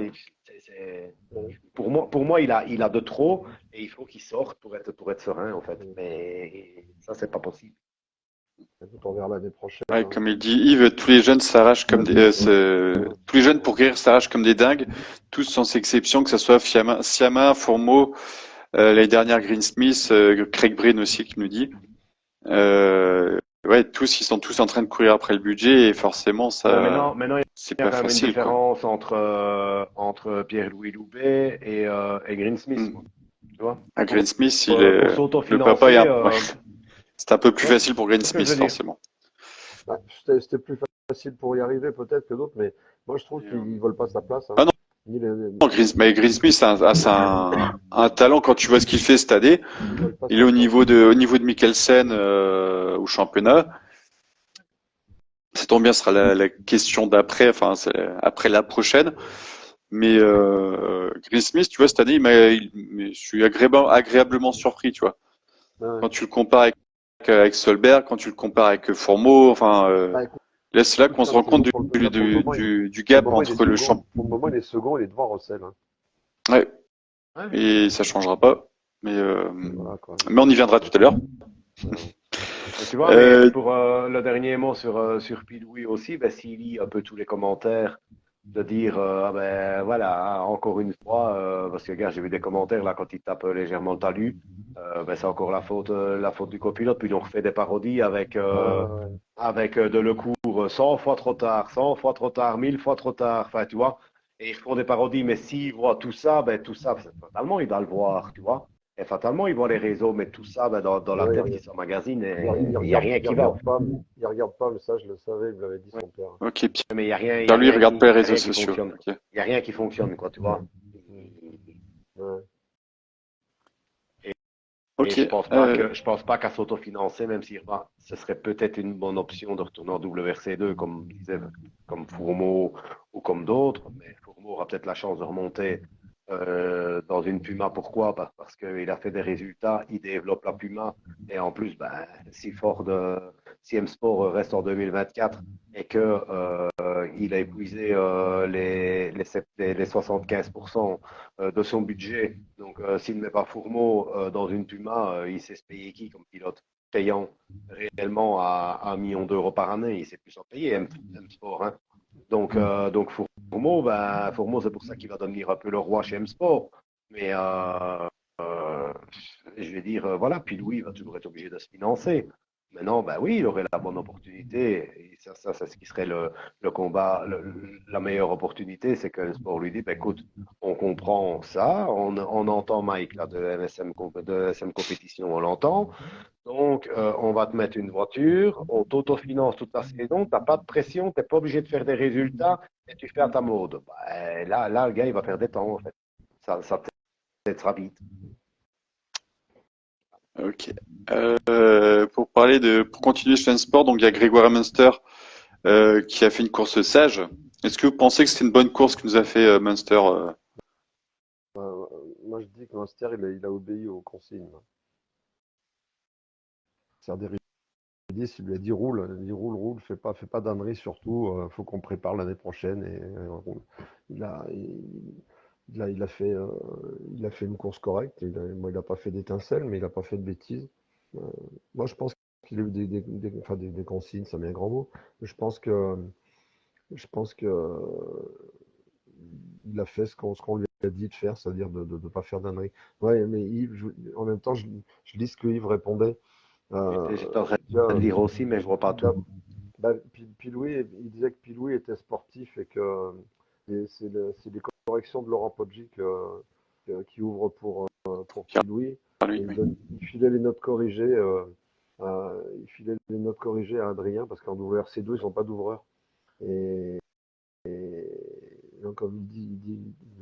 pour moi, il a de trop. et il faut qu'il sorte pour être serein, en fait. Mais ça, c'est pas possible. Écoute, on verra l'année prochaine. Ouais, Hein. comme il dit Yves, tous les jeunes s'arrachent comme des, tous les jeunes pour guérir s'arrachent comme des dingues, tous sans exception, que ce soit Siama, Fourmeau, l'année dernière Greensmith, Craig Breen aussi qui nous dit. Ouais, tous, ils sont tous en train de courir après le budget et forcément, Bon, ça, maintenant, il c'est y a pas quand même une facile, quoi. différence entre Pierre-Louis Loubet et Greensmith, quoi. Hmm. Tu vois? À Greensmith, Pour le papa est s'autofinancer, ouais, c'est un peu tu plus vois? facile pour C'est ce que je Greensmith, veux dire. forcément. Bah, c'était plus facile pour y arriver peut-être que d'autres, mais moi je trouve qu'ils ne veulent pas sa place. Hein. Ah non, Ni non, mais Greensmith a un talent quand tu vois ce qu'il fait cette année. ils veulent pas Il est sa place. au niveau de Mikkelsen, au championnat. Ça tombe bien, ce sera la question d'après, enfin, c'est après la prochaine. Mais Greensmith, tu vois, cette année, je suis agréablement surpris, tu vois. Ouais. Quand tu le compares avec Solberg, quand tu le compares avec Fourmeau, enfin, Bah, écoute, là, c'est là qu'on se là, rend compte là, du pour le gap moment, il est entre le second. champ. Pour le moment, il est second, il est devant Russell. Hein. Ouais, Ouais. et ça changera pas. Voilà, quoi. Mais on y viendra tout à l'heure. Ouais. Mais tu vois, mais Euh, pour le dernier mot sur Pidoui aussi, ben, s'il lit un peu tous les commentaires, de dire, ah ben voilà, hein, encore une fois, parce que gars, j'ai vu des commentaires là quand il tape légèrement le talus, ben, c'est encore la faute du copilote, puis on refait des parodies Ouais. avec de Lecourt 100 fois trop tard, 100 fois trop tard, 1000 fois trop tard, enfin tu vois, et ils font des parodies, mais s'ils voient tout ça, ben tout ça, fatalement, il va le voir, tu vois. Et fatalement, ils voient les réseaux, mais tout ça, ben, dans la Ouais, tête qui s'emmagasine, il et il n'y a rien il qui va. regarde pas, il regarde pas, mais ça je le savais, il me l'avait dit Ouais. son père. ok, Mais il y a Pierre, lui, il rien regarde pas les y a réseaux rien qui sociaux. fonctionne. Ok. Il y a rien qui fonctionne, quoi, tu vois. Mm. Ouais. Et, et Ok. je pense pas qu'à s'autofinancer, même si bah, ce serait peut-être une bonne option de retourner en WRC2, comme disait, comme Fourmeau ou comme d'autres, mais Fourmeau aura peut-être la chance de remonter dans une Puma. Pourquoi? Parce qu'il a fait des résultats, il développe la Puma, et en plus, ben, si M Sport reste en 2024 et que il a épuisé les 75% de son budget. Donc, s'il ne met pas Fourmeau dans une Puma, il sait se payer qui comme pilote payant réellement à 1 million d'euros par année. Il sait plus s'en payer, M Sport. Hein. Donc Fourmeau, ben, Fourmeau, c'est pour ça qu'il va devenir un peu le roi chez M Sport. Mais je vais dire, voilà, puis Louis va toujours être obligé de se financer. Maintenant, ben oui, il aurait la bonne opportunité. Et ça c'est ce qui serait le combat, la meilleure opportunité, c'est que le sport lui dit, ben, écoute, on comprend ça, on entend Mike là, de SM Compétition, on l'entend. Donc, on va te mettre une voiture, on t'autofinance toute la saison, tu n'as pas de pression, tu n'es pas obligé de faire des résultats et tu fais à ta mode. Ben, là, le gars, il va faire des temps, en fait. Ça peut-être sera vite. Ok. Pour continuer sur un sport, donc il y a Grégoire Munster qui a fait une course sage. Est-ce que vous pensez que c'était une bonne course que nous a fait Munster Moi je dis que Munster il a obéi aux consignes. C'est des il lui a dit roule, roule, fais pas d'ânerie surtout, faut qu'on prépare l'année prochaine et roule. Il a, il a fait une course correcte. Moi, il a pas fait d'étincelles, mais il a pas fait de bêtises. Euh, Moi, je pense qu'il a eu enfin, des consignes, c'est un bien grand mot. Mais je pense que il a fait ce qu'on lui a dit de faire, c'est-à-dire de pas faire d'ânerie. Ouais, mais Yves, en même temps, je lis ce que Yves répondait. J'étais en train Tu vois, de lire aussi, mais je vois pas tout. bah, Pilouis, il disait que Pilouis était sportif et que c'est les corrections de Laurent Poggi qui ouvrent pour Pilouis. Et lui, oui. il filait les notes corrigées, il filait les notes corrigées à Adrien parce qu'en WRC2, ils n'ont pas d'ouvreur. Et, et donc, comme il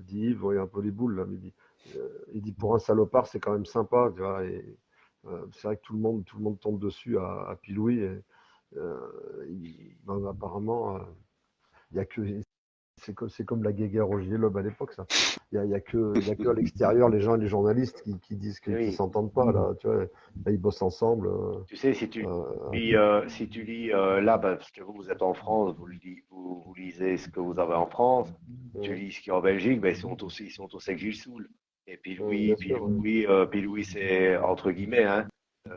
dit Yves, il y a un peu les boules là, mais il dit pour un salopard, c'est quand même sympa, tu vois. Et, c'est vrai que tout le monde tombe dessus à Pilouis. Ben, apparemment, il y a que c'est comme la guéguerre au Gilet-Lob à l'époque, ça. Il y a que à l'extérieur les journalistes qui disent Et qu'ils oui, s'entendent pas là. Tu vois, là, ils bossent ensemble. tu sais, si tu lis là, ben, parce que vous êtes en France, vous lisez ce que vous avez en France, tu Ouais. lis ce qu'il y a en Belgique, ben, ils sont tous avec Gilles Soul. Et puis Bien sûr, Puis Louis, c'est entre guillemets, hein,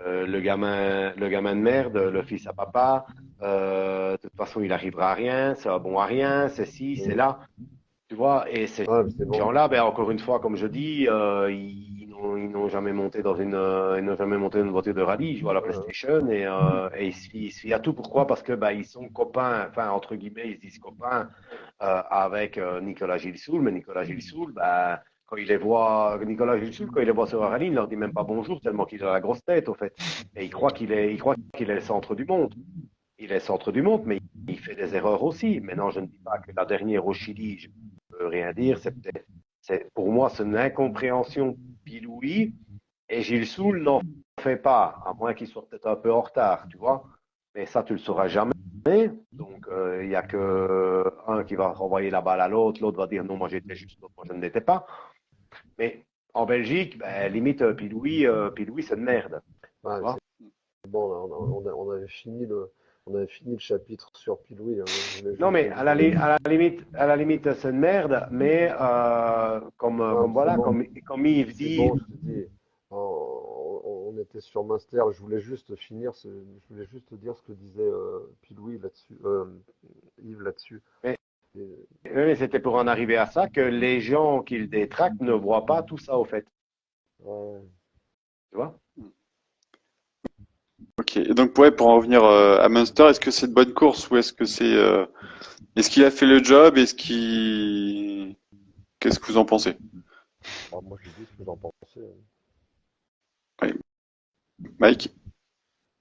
le gamin de merde, le fils à papa. De toute façon, il arrivera à rien, c'est un bon à rien, c'est ci, c'est Mm. là. Tu vois, et ces Ouais, mais c'est bon. gens-là, ben encore une fois, comme je dis, ils n'ont jamais monté ils n'ont jamais monté dans une voiture de rallye. Ils jouent à la Ouais, PlayStation et ils se fient à tout. Pourquoi? Parce que ben ils sont copains, enfin entre guillemets, ils se disent copains avec Nicolas Gilsoul, mais Nicolas Gilsoul, ben quand il les voit, Nicolas Gilsoul, quand il les voit sur un rallye, il leur dit même pas bonjour tellement qu'il a la grosse tête, au fait. Et il croit qu'il est le centre du monde. Il est le centre du monde, mais il fait des erreurs aussi. Maintenant, je ne dis pas que la dernière au Chili, je ne peux rien dire. Pour moi, c'est une incompréhension Piloui et Gilles Soul n'en fait pas, à moins qu'il soit peut-être un peu en retard, tu vois. Mais ça, tu le sauras jamais. Donc, il y a que un qui va renvoyer la balle à l'autre, l'autre va dire non, moi j'étais juste, l'autre, moi je ne l'étais pas. Mais en Belgique, ben, limite, Piloui, c'est une merde, tu ouais, vois. c'est bon, là, on avait fini le chapitre sur Piloui, hein. Je voulais Non, juste, mais à la limite, c'est une merde, mais non, comme mais c'est voilà, bon, comme Yves c'est dit, bon, je te dis. On était sur Munster. Je voulais juste dire ce que disait Piloui là-dessus, Yves là-dessus. mais, Et, mais c'était pour en arriver à ça que les gens qui le détractent ne voient pas tout ça au fait, ouais, tu vois. Ok. Et donc, ouais, pour en revenir à Munster, est-ce que c'est une bonne course ou est-ce qu'il a fait le job? Qu'est-ce que vous en pensez? alors moi je dis ce que j'en pensais, hein. Oui. Mike?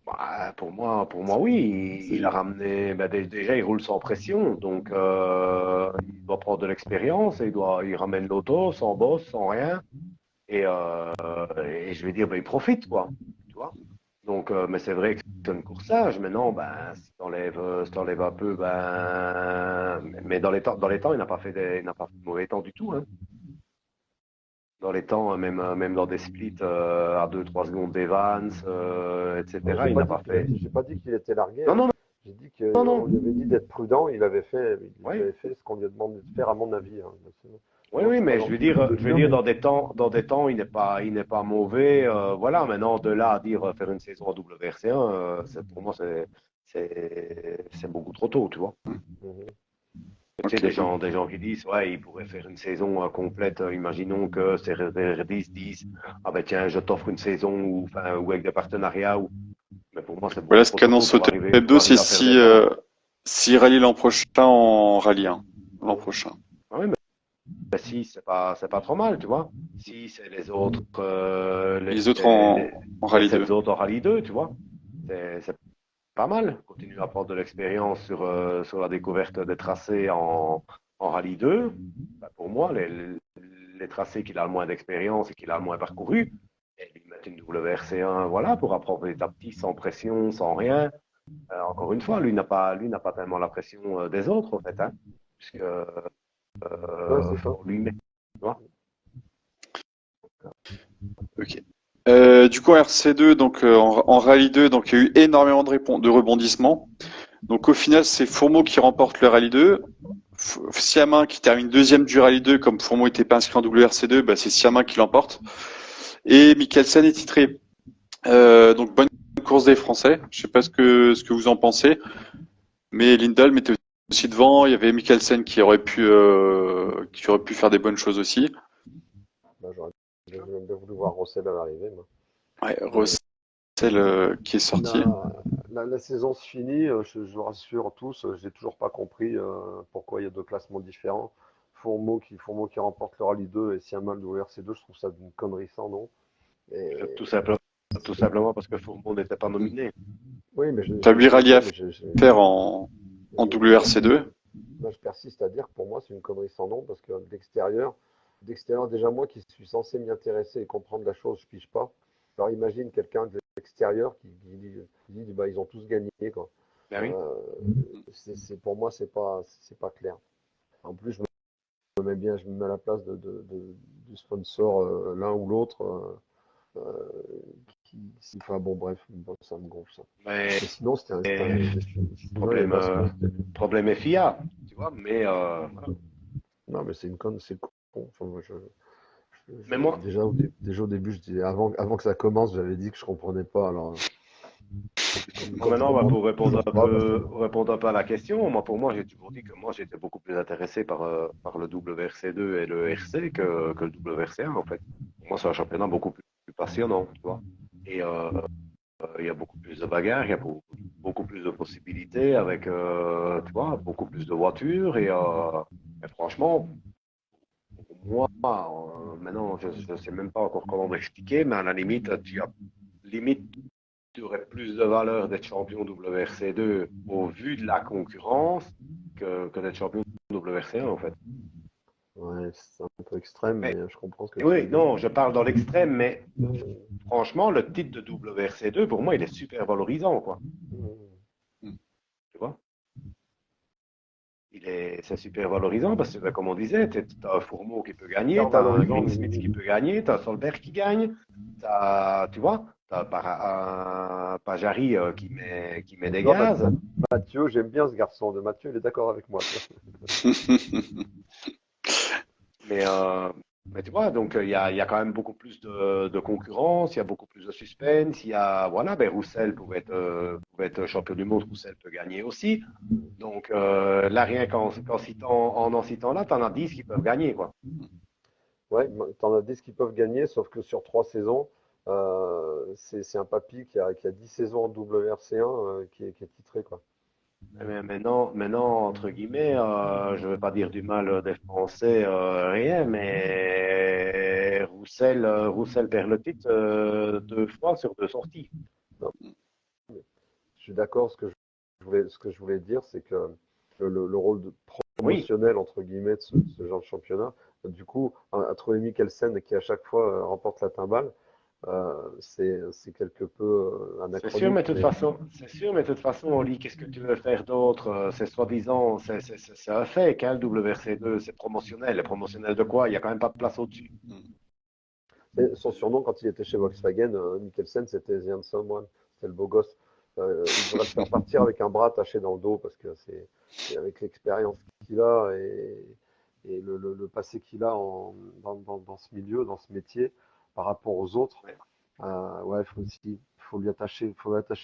Bah, pour moi, oui, il a ramené. Ben, déjà, il roule sans pression, donc il doit prendre de l'expérience et il ramène l'auto sans boss, sans rien. Et je vais dire, ben, il profite, quoi. Tu vois? Donc, mais c'est vrai que c'est une coursage. Maintenant, ben, si t'enlèves un peu, ben, mais dans les temps, il n'a pas fait de mauvais temps du tout, hein. Dans les temps, même dans des splits à 2 3 secondes d'Evans, Ouais, etc., il n'a pas fait. j'ai pas dit qu'il était largué, Non, hein. non, J'ai dit non, qu'on lui avait non. dit d'être prudent. Il Oui, avait fait ce qu'on lui a demandé de faire, à mon avis, hein. oui, Non, oui, c'est pas mais gentil de je veux dire, dire, mais dans des temps, il n'est pas mauvais. Voilà, maintenant, de là à dire faire une saison en WRC1, pour moi, c'est beaucoup trop tôt, tu vois. mhm. Tu sais, Ok. des gens qui disent, ouais, il pourrait faire une saison complète. Imaginons que c'est RDS 10. Ah ben tiens, je t'offre une saison ou, enfin, ou avec des partenariats. Mais pour moi, c'est beaucoup Voilà ce trop tôt qu'annonce Hebdo, pour c'est arriver à faire des points. si rallye l'an prochain en rallye 1. L'an prochain. Ah oui, mais si, c'est pas trop mal, tu vois. Si c'est les autres, Les autres en les rallye 2. 7 autres en rallye 2, tu vois. C'est pas mal. Continue à prendre de l'expérience sur la découverte des tracés en rallye 2. Bah, pour moi, les tracés qu'il a le moins d'expérience et qu'il a le moins parcouru, et lui mettre une WRC1, voilà, pour apprendre petit à petit, sans pression, sans rien. Encore une fois, lui n'a pas tellement la pression des autres, en fait, hein, puisque Ouais, c'est ça. on lui met. Tu vois. Ok. Du coup, en RC2, donc en rallye 2, donc il y a eu énormément de rebondissements. Donc au final, c'est Fourmeau qui remporte le rallye 2. Siamin qui termine deuxième du rallye 2, comme Fourmeau n'était pas inscrit en WRC2, bah, c'est Siamin qui l'emporte. Et Mikkelsen est titré. Donc bonne course des Français. Je sais pas ce que vous en pensez, mais Lindholm était aussi devant. Il y avait Mikkelsen qui aurait pu faire des bonnes choses aussi. Bah, j'aurais bien voulu voir Rossel à l'arrivée, moi. Ouais, Mais Russell qui est sorti. la saison se finit, je vous rassure tous, j'ai toujours pas compris pourquoi il y a deux classements différents. Fourmeau qui remporte le Rallye 2 et Siamal le WRC2, je trouve ça d'une connerie sans nom. Et Tout simplement, tout simplement parce que Fourmont n'était pas nominé. oui, T'as 8 rallyes à mais faire en WRC2. moi, je persiste à dire que pour moi c'est une connerie sans nom parce que d'extérieur déjà moi qui suis censé m'y intéresser et comprendre la chose, je pige pas. Alors imagine quelqu'un de l'extérieur qui dit bah, ils ont tous gagné quoi. Ben oui. Euh, pour moi c'est pas clair. En plus je me mets à la place du sponsor l'un ou l'autre. Enfin bon bref, bon, ça me gonfle ça. Mais Mais sinon sinon les problème, masses, problème FIA, tu vois. Mais voilà. non mais c'est con. Enfin, moi, Mais moi, Déjà au début, avant que ça commence, j'avais dit que je comprenais pas. Alors, quand je maintenant, bah, comprends pour répondre toujours un pas, bah, peu, répondre un peu à la question, moi, pour moi, j'ai toujours dit que moi, j'étais beaucoup plus intéressé par le WRC2 et le RC que le WRC1, en fait. Pour moi, c'est un championnat beaucoup plus passionnant, tu vois. Et il y a beaucoup plus de bagarres, il y a beaucoup plus de possibilités avec, tu vois, beaucoup plus de voitures. Et franchement, pour moi, maintenant, je ne sais même pas encore comment m'expliquer, mais à la limite, limite, tu aurais plus de valeur d'être champion WRC2 au vu de la concurrence que d'être champion WRC1, en fait. ouais, c'est un peu extrême, Mais mais je comprends ce que tu veux oui, dire. non, je parle dans l'extrême, mais Euh, franchement, le titre de WRC2, pour moi, il est super valorisant, quoi. Tu vois? C'est super valorisant parce que, ben, comme on disait, tu as un Fourmeau qui peut gagner, Hyper tu as un valorisant, Greensmith qui peut gagner, tu as un Solberg qui gagne, tu vois, tu as un Pajari qui met tu des vois, gaz. Mathieu, j'aime bien ce garçon. De Mathieu, il est d'accord avec moi. Tu Mais, euh, mais tu vois, donc il y a quand même beaucoup plus de concurrence, il y a beaucoup plus de suspense, il y a, voilà, ben Roussel pouvait être champion du monde, Roussel peut gagner aussi. Donc là, rien en citant là, tu en as 10 qui peuvent gagner, quoi. Ouais, t'en as 10 qui peuvent gagner, sauf que sur 3 saisons, c'est un papy qui a 10 saisons en WRC1 qui est titré, quoi. Mais maintenant, entre guillemets, je ne veux pas dire du mal des Français, rien, mais Roussel perd le titre 2 fois sur 2 sorties. Non, mais je suis d'accord. Ce que je voulais dire, c'est que le rôle de Oui, promotionnel, entre guillemets, de ce genre de championnat, du coup, à trouver Mikkelsen qui à chaque fois remporte la timbale, c'est quelque peu c'est sûr, mais anachronique. de toute façon, c'est sûr, mais de toute façon, Oli, qu'est-ce que tu veux faire d'autre? C'est soi-disant, c'est un fait, hein, le WRC2, c'est promotionnel. Et promotionnel de quoi? Il n'y a quand même pas de place au-dessus. Et son surnom, quand il était chez Volkswagen, Mikkelsen, c'était The Handsome One. C'était le beau gosse. Il devrait le faire partir avec un bras attaché dans le dos parce que c'est avec l'expérience qu'il a et le passé qu'il a dans ce milieu, dans ce métier, par rapport aux autres. Ouais. Ouais, faut lui attacher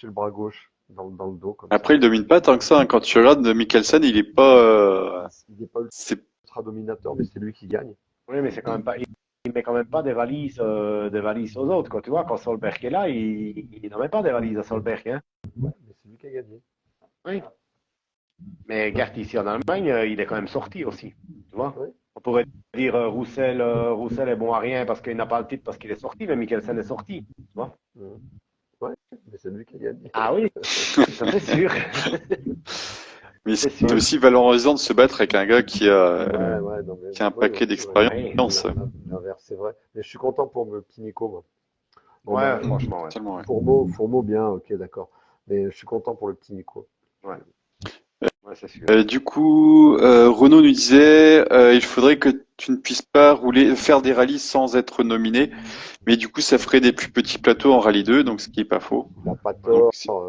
le bras gauche dans le dos comme Après, ça. il domine pas tant que ça, hein. Quand tu regardes Mikkelsen, il est pas, Il n'est pas c'est, ultra dominateur, mais c'est lui qui gagne. Oui, mais c'est quand même pas, il met quand même pas des valises aux autres, quoi. Tu vois, quand Solberg est là, il n'en met pas des valises à Solberg, hein. Ouais, mais c'est lui qui a gagné. Oui. Mais Gert ici en Allemagne, il est quand même sorti aussi. Tu vois? Ouais. On pourrait dire Roussel est bon à rien parce qu'il n'a pas le titre parce qu'il est sorti, mais Mikkelsen est sorti. Tu vois? Mhm. Ouais, mais c'est lui qui a gagné. Ah oui, ça c'est sûr. mais C'est c'est sûr. aussi valorisant de se battre avec un gars Ouais, ouais, non, mais qui a un oui, bien paquet sûr, Oui. d'expérience. l'inverse, c'est vrai. Mais je suis content pour le petit Nico, moi. Bon, Ouais, bah, franchement, ouais. Tellement, ouais. Fourmeau, bien, ok, d'accord. Mais je suis content pour le petit Nico. Ouais, ouais, c'est sûr. Du coup, Renaud nous disait, il faudrait que tu ne puisses pas faire des rallyes sans être nominé, mais du coup, ça ferait des plus petits plateaux en rallye 2, donc ce qui est pas faux. Il n'a pas Donc, tort.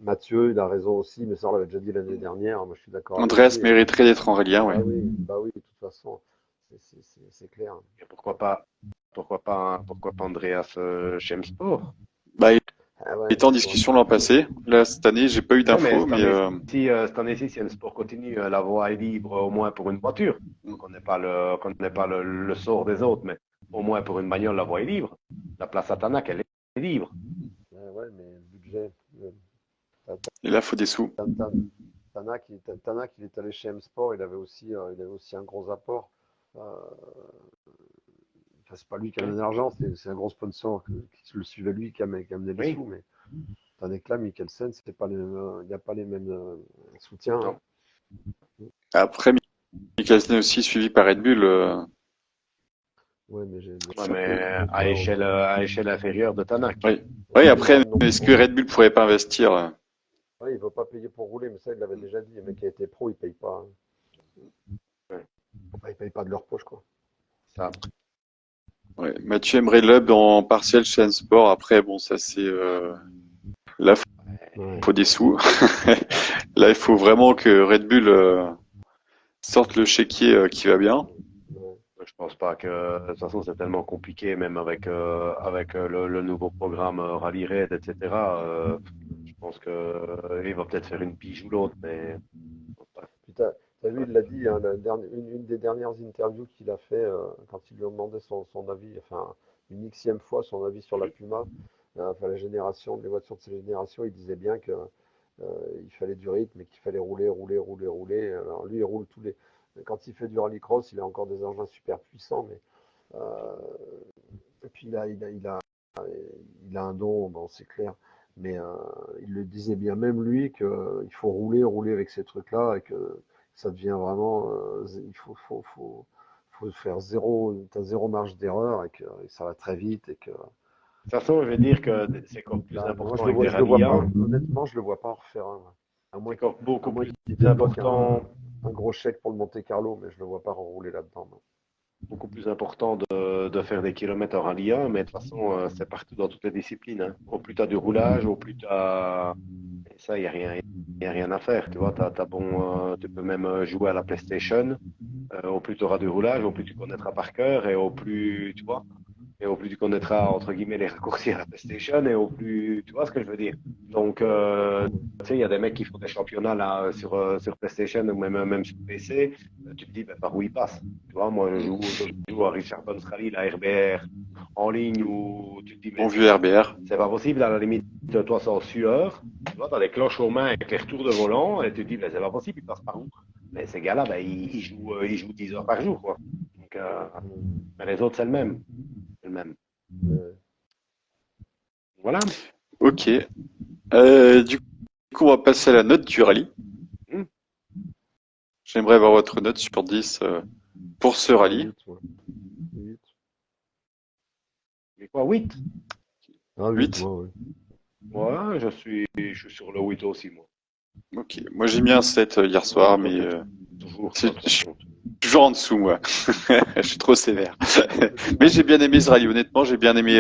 Mathieu, il a raison aussi, mais ça, on l'avait déjà dit l'année dernière. Moi, je suis d'accord avec Andreas lui. mériterait d'être en rallye 1, ouais. Bah oui, de toute façon, c'est clair. Et pourquoi pas Andreas Schemspor? Bah, il Ah ouais, était en ouais. discussion l'an passé. Là, cette année, j'ai pas eu Ouais, mais d'infos, mais cette année-ci, si Sport continue, la voie est libre au moins pour une voiture. Donc, on n'est pas le sort des autres, mais au moins pour une bagnole, la voie est libre. La place à Tanak, elle est libre. Ouais, mais le budget. Ta- et là, faut des sous. ta- ta- Tanak, il est allé chez M-Sport, il avait aussi un gros apport. Euh, enfin, c'est pas lui qui a Oui, amené l'argent, c'est un gros sponsor qui le suivait lui, qui a amené les oui, sous. Mais Tanak là, Mikkelsen, c'était pas il n'y a pas les mêmes soutiens, hein. non. Après, Mikkelsen est aussi suivi par Red Bull. Ouais, mais Ouais, mais ouais, à échelle inférieure de Tanak. Oui. ouais, Oui, mais pas après, non est-ce plus. que Red Bull pourrait pas investir? Ouais, il ne veut pas payer pour rouler, mais ça, il l'avait déjà dit. Les mecs qui a été pro, ils payent pas, hein. Ouais, Enfin, ils payent pas de leur poche, quoi. ça. Ouais. Mathieu aimerait l'hub en partiel chez Sport. Après, bon, ça c'est là, Ouais, faut des sous. Là, il faut vraiment que Red Bull sorte le chéquier qui va bien. ouais. Je pense pas que, de toute façon, c'est tellement compliqué, même avec le nouveau programme Rallye Raid, etc. Je pense que il va peut-être faire une pige ou l'autre, mais Puis t'as vu, il l'a dit, hein, une des dernières interviews qu'il a fait quand ils lui ont demandé son avis, enfin une xième fois son avis sur la Puma, enfin les voitures de cette génération, il disait bien que il fallait du rythme et qu'il fallait rouler, rouler, rouler, rouler. Alors lui, il roule quand il fait du rallycross, il a encore des engins super puissants, mais euh, et puis il a un don, bon, c'est clair. Mais il le disait bien, même lui, qu'il faut rouler, rouler avec ces trucs-là et que ça devient vraiment, faut faire t'as zéro marge d'erreur et ça va très vite et que de toute façon, je vais dire que c'est encore plus moi important avec des je le vois rallyes pas, 1. honnêtement, je le vois pas en refaire un. À C'est moins encore à beaucoup moins plus qu'il débloque important, un gros chèque pour le Monte Carlo, mais je le vois pas rouler là-dedans, non. beaucoup plus important de faire des kilomètres en rallye 1, mais de toute façon, c'est partout dans toutes les disciplines, hein. Au plus tu as du roulage, au plus tu as. Et ça, y a rien à faire. Tu vois, t'as bon, tu peux même jouer à la PlayStation. Au plus tu auras du roulage, au plus tu connaîtras par cœur et au plus, tu vois. Et au plus tu connaîtras, entre guillemets, les raccourcis à la PlayStation, et au plus, tu vois ce que je veux dire. Donc, tu sais, il y a des mecs qui font des championnats là sur PlayStation ou même sur PC. Tu te dis, ben, par où ils passent. Tu vois, moi, je joue à Richard Bonne Rally, la RBR en ligne, où tu te dis, mais Bon vieux RBR. c'est pas possible, à la limite, toi, c'est en sueur. Tu vois, t'as des cloches aux mains avec les retours de volant, et tu te dis, ben, c'est pas possible, ils passent par où? Mais ces gars-là, ben, ils jouent 10 heures par jour, quoi. Donc, mais les autres, c'est le même. C'est le même. Euh, Voilà. Ok. Du coup, on va passer à la note du rallye. Hmm. J'aimerais avoir votre note sur 10 pour ce rallye. 8, ouais. 8. Mais quoi, 8? Ah, 8, 8. moi, ouais. Ouais, je suis sur le 8 aussi, moi. Ok. Moi, j'ai mis un 7 hier Ouais, soir, toi, mais t'es toujours, toi, de je toute suis façon. toujours en dessous, moi. Je suis trop sévère. Mais Moi, j'ai bien aimé ce rallye. Honnêtement, j'ai bien aimé.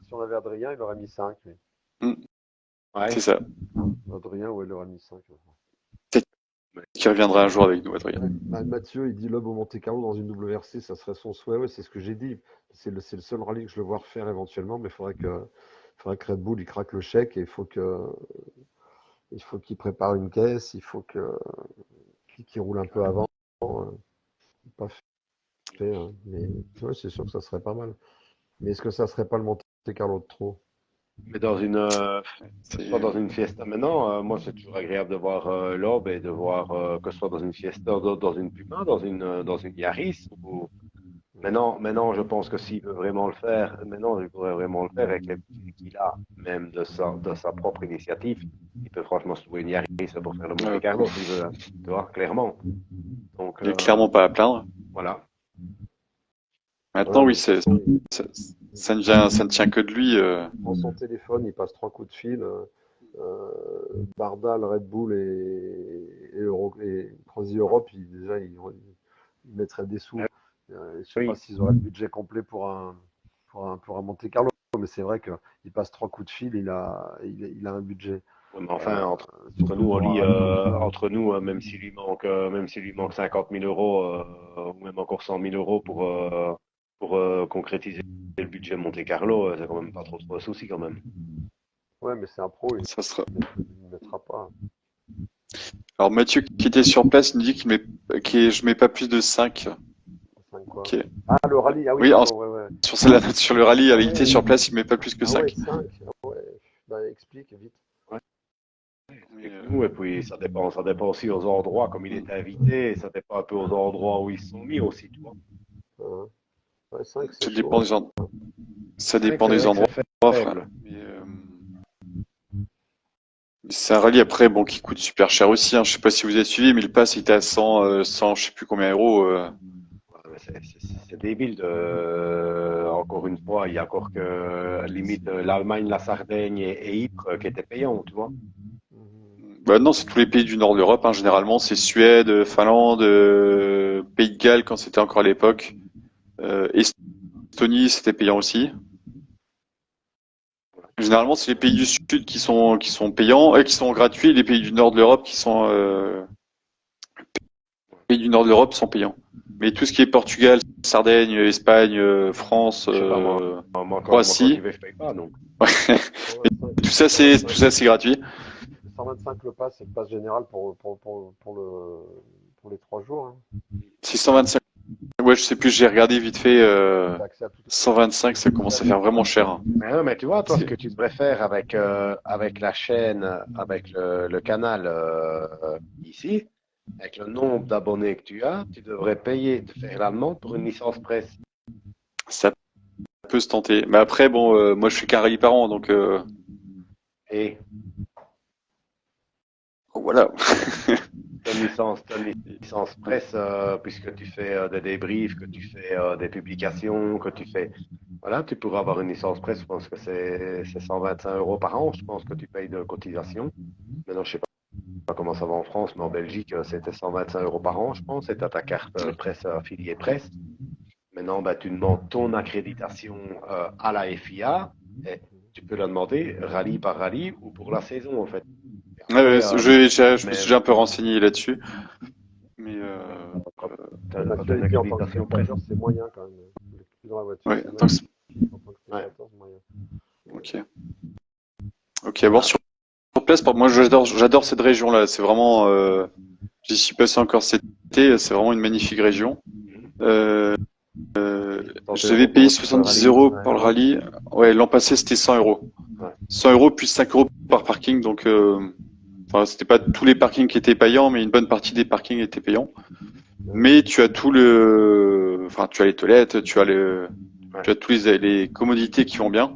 si on avait Adrien, il aurait mis 5. Mais... Hmm, c'est Ouais. ça. Adrien, ouais, il aurait mis 5. Peut-être Mais, qu'il reviendra un jour avec nous, Adrien. Ouais. Mathieu, il dit Loeb au Monte Carlo dans une WRC, ça serait son souhait. Ouais, c'est ce que j'ai dit. C'est le seul rallye que je le vois refaire éventuellement, mais il faudrait que Red Bull il craque le chèque et il faut qu'il prépare une caisse, il faut qu'il roule un peu avant. Pas fait, hein. Mais ouais, c'est sûr que ça serait pas mal. Mais est-ce que ça serait pas le Monte Carlo de trop? mais que ce soit C'est dans une fiesta maintenant, moi, c'est toujours agréable de voir l'Aube et de voir que ce soit dans une fiesta, dans une Puma, dans une Yaris. Maintenant, je pense que s'il veut vraiment le faire, maintenant, il pourrait vraiment le faire avec les budgets qu'il a, même de sa propre initiative. Il peut franchement se louer une Yaris pour faire le Monte euh, Carlo s'il veut, hein. Tu vois, clairement. Donc, il est clairement pas à plaindre. voilà. Maintenant, Ouais, oui, mais de toute façon, ça, ça ne tient que de lui. il prend son téléphone, il passe 3 coups de fil. Bardal, Red Bull et Croisi Europe, déjà, ils mettraient des sous. Je sais pas Oui. s'ils auraient le budget complet pour un Monte Carlo, mais c'est vrai qu'il passe 3 coups de fil, il a un budget. Ouais, mais Euh, enfin, entre Surtout nous, pour un Oli, rallye comme ça. même s'il lui manque 50 000 euros, ou même encore 100 000 euros pour concrétiser le budget Monte Carlo, c'est quand même pas trop de soucis quand même. Ouais, mais c'est un pro, il Ça sera. ne mettra pas. Alors Mathieu qui était sur place, il me dit je mets pas plus de 5. 5 quoi. Ok. Ah, le rallye, ah oui, Oui, pardon, ouais, ouais. sur le rallye, Ah il était ouais, sur place, il met pas plus que ah ouais, 5. 5. Ah ouais. Bah, explique vite. Ouais, Mais, explique-nous, et puis ça dépend aussi aux endroits, comme il était invité, et ça dépend un peu aux endroits où ils se sont mis aussi, tu vois. Hein. Ouais, 5 c'est ça chaud. dépend des endroits. Ça 5, dépend c'est des vrai que endroits, c'est frère. faible. Mais, c'est un rallye après, bon, qui coûte super cher aussi. Hein. Je sais pas si vous avez suivi, mais le pass il était à 100, je sais plus combien euros. Ouais, mais c'est débile encore une fois, il y a encore que limite l'Allemagne, la Sardaigne et Ypres qui étaient payants, tu vois. Mhm. Bah non, c'est tous les pays du nord de l'Europe. Hein. Généralement, c'est Suède, Finlande, Pays de Galles quand c'était encore à l'époque. Estonie, c'était payant aussi. Généralement, c'est les pays du sud qui sont payants, qui sont gratuits, et les pays du nord de l'Europe les pays du nord de l'Europe sont payants. Mais tout ce qui est Portugal, Sardaigne, Espagne, France, Je sais pas, moi, quand Croatie. j'y vais, je paye pas, donc. Tout ça, c'est gratuit. 125 le pass, c'est le pass général pour les 3 jours. Hein. 625. Ouais, je sais plus, j'ai regardé vite fait. T'as accès à tout. 125, ça commence à faire vraiment cher. Hein. Mais non, mais tu vois, toi, ce que tu devrais faire avec la chaîne, avec le canal ici, avec le nombre d'abonnés que tu as, tu devrais payer, te faire la demande pour une licence presse. Ça peut se tenter. Mais après, bon, moi, je fais qu'un rallye par an, donc Et voilà. t'as une licence presse, puisque tu fais des débriefs, que tu fais des publications, que tu fais. Voilà, tu pourras avoir une licence presse, je pense que c'est 125 euros par an, je pense que tu payes de cotisation. Maintenant, je sais pas comment ça va en France, mais en Belgique, c'était 125 euros par an, je pense, et tu as ta carte presse affiliée presse. Maintenant, bah, tu demandes ton accréditation à la FIA, et tu peux la demander rallye par rallye ou pour la saison, en fait. Et Ouais, ouais, après, je me suis mais déjà un peu renseigné là-dessus. Mais quand tu La as une maturité en tant que accréditation presse. spectateur, c'est moyen quand même. Le plus dans la voiture, ouais, c'est donc, moyen. En tant que Ouais. spectateur, c'est moyen. ok. Ok, bon, sur place, moi, j'adore cette région-là. C'est vraiment, j'y suis passé encore cet été. C'est vraiment une magnifique région. Euh, je 60 devais euros payer pour le 70 rallye. euros pour le rallye. Ouais, l'an passé, c'était 100 euros. Ouais. 100 euros plus 5 euros par parking. Donc, enfin, c'était pas tous les parkings qui étaient payants, mais une bonne partie des parkings étaient payants. Mais tu as enfin, tu as les toilettes, tu as tous les commodités qui vont bien.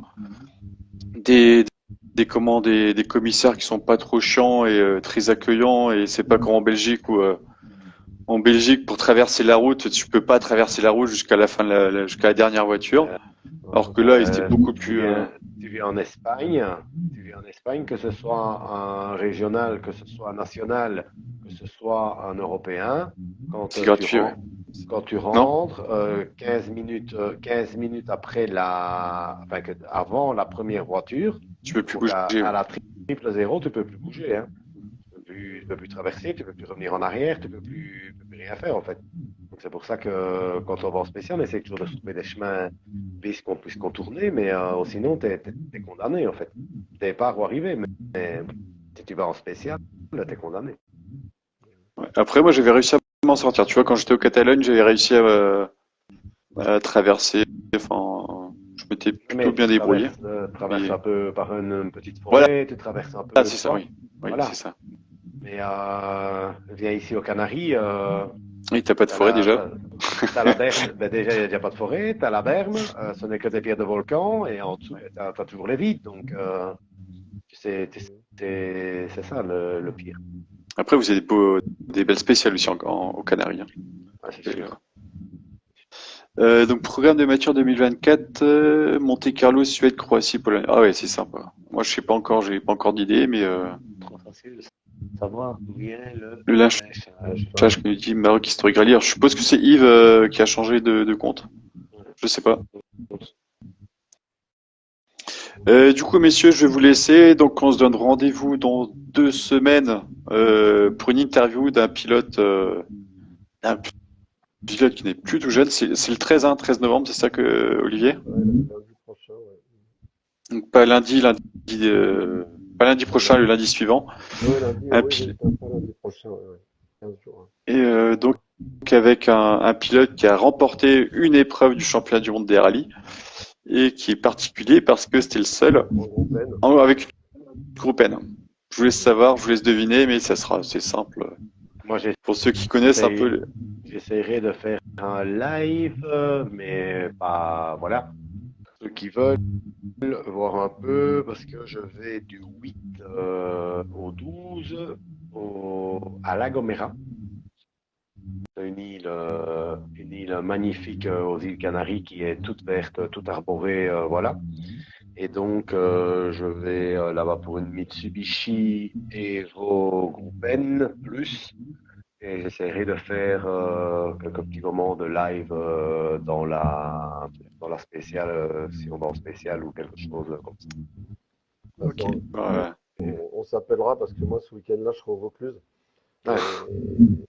Des commissaires qui sont pas trop chiants et très accueillants, et c'est pas comme en Belgique où, en Belgique, pour traverser la route, tu peux pas traverser la route jusqu'à la fin jusqu'à la dernière voiture. Alors que là, c'était beaucoup Tu plus, viens, tu viens en Espagne, que ce soit un régional, que ce soit un national, que ce soit un européen, quand c'est tu gratuit, ouais. rentres, quand tu Non? rentres 15 minutes après enfin, avant la première voiture, Tu peux plus donc bouger, à ouais. la triple zéro, tu peux plus bouger, hein. Tu peux plus traverser, tu peux plus revenir en arrière, tu peux plus rien faire en fait. Donc c'est pour ça que quand on va en spécial, on essaie toujours de se trouver des chemins bis qu'on puisse contourner, mais sinon t'es condamné en fait. T'es pas à arriver, mais si tu vas en spécial, là t'es condamné. Ouais. Après, moi, j'avais réussi à m'en sortir. Tu vois, quand j'étais au Catalogne, j'avais réussi à traverser. Enfin, je m'étais plutôt Mais bien tu débrouillé. traverses Mais un peu par une petite voilà, forêt, tu traverses un peu, c'est tu ça, vois. oui. Oui, c'est Voilà. ça. Mais viens ici aux Canaries, Oui, t'as pas de t'as forêt la, déjà. t'as, t'as la berme, ben déjà, il n'y a pas de forêt, tu as la berme, ce n'est que des pierres de volcan, et en dessous, tu as toujours les vides. Donc, c'est c'est ça le pire. Après, vous avez des belles spéciales aussi aux Canaries. Hein. Ouais, c'est Belle, sûr. donc, programme de mature 2024, Monte Carlo, Suède, Croatie, Pologne. Ah ouais, c'est sympa. Moi, je sais pas encore, j'ai pas encore d'idée, mais Trop facile de savoir d'où vient le le lynchage. lynchage, comme il dit, Maroc Historic Rally. Alors, je suppose que c'est Yves qui a changé de compte. Je sais pas. Du coup, messieurs, je vais vous laisser. Donc, on se donne rendez-vous dans 2 semaines pour une interview d'un pilote qui n'est plus tout jeune. C'est le 13, hein, 13 novembre, c'est ça que Olivier? Ouais, lundi prochain, ouais. Donc, pas lundi prochain, le lundi suivant. Ouais, lundi, Un oui, pil- pas lundi prochain, ouais. 15 jours. Hein. et donc avec un pilote qui a remporté une épreuve du championnat du monde des rallyes et qui est particulier parce que c'était le seul En groupe N. avec une groupe N. Je vous laisse savoir, je vous laisse deviner, mais ça sera assez simple. Moi, Pour ceux qui connaissent un peu, j'essaierai de faire un live, mais pas, voilà. Ceux qui veulent voir un peu, parce que je vais du 8 au 12 à La Gomera. C'est une île magnifique aux îles Canaries qui est toute verte, toute arborée, voilà. Et donc, je vais là-bas pour une Mitsubishi Evo Group N plus. Et j'essaierai de faire quelques petits moments de live dans la spéciale, si on va en spéciale ou quelque chose comme ça. ok. On s'appellera parce que moi, ce week-end-là, je serai au Vaucluse. Ouais.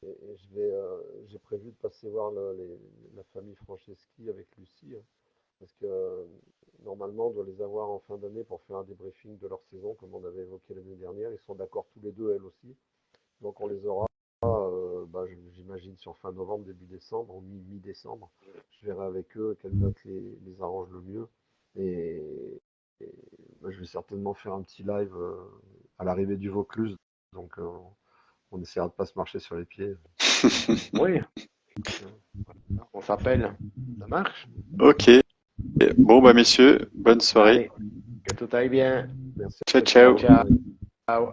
Et j'ai prévu de passer voir la famille Franceschi avec Lucie, hein, parce que normalement, on doit les avoir en fin d'année pour faire un débriefing de leur saison, comme on avait évoqué l'année dernière. Ils sont d'accord tous les deux, elle aussi. Donc on les aura, j'imagine, sur fin novembre, début décembre, ou mi-décembre. Je verrai avec eux quelle date les arrange le mieux. Et je vais certainement faire un petit live à l'arrivée du Vaucluse. Donc on essaiera de pas se marcher sur les pieds. Oui, on s'appelle. Ça marche? Ok. Bon, bah, messieurs, bonne soirée. Allez, que tout aille bien. Merci. Ciao, ciao. Ciao. Ciao.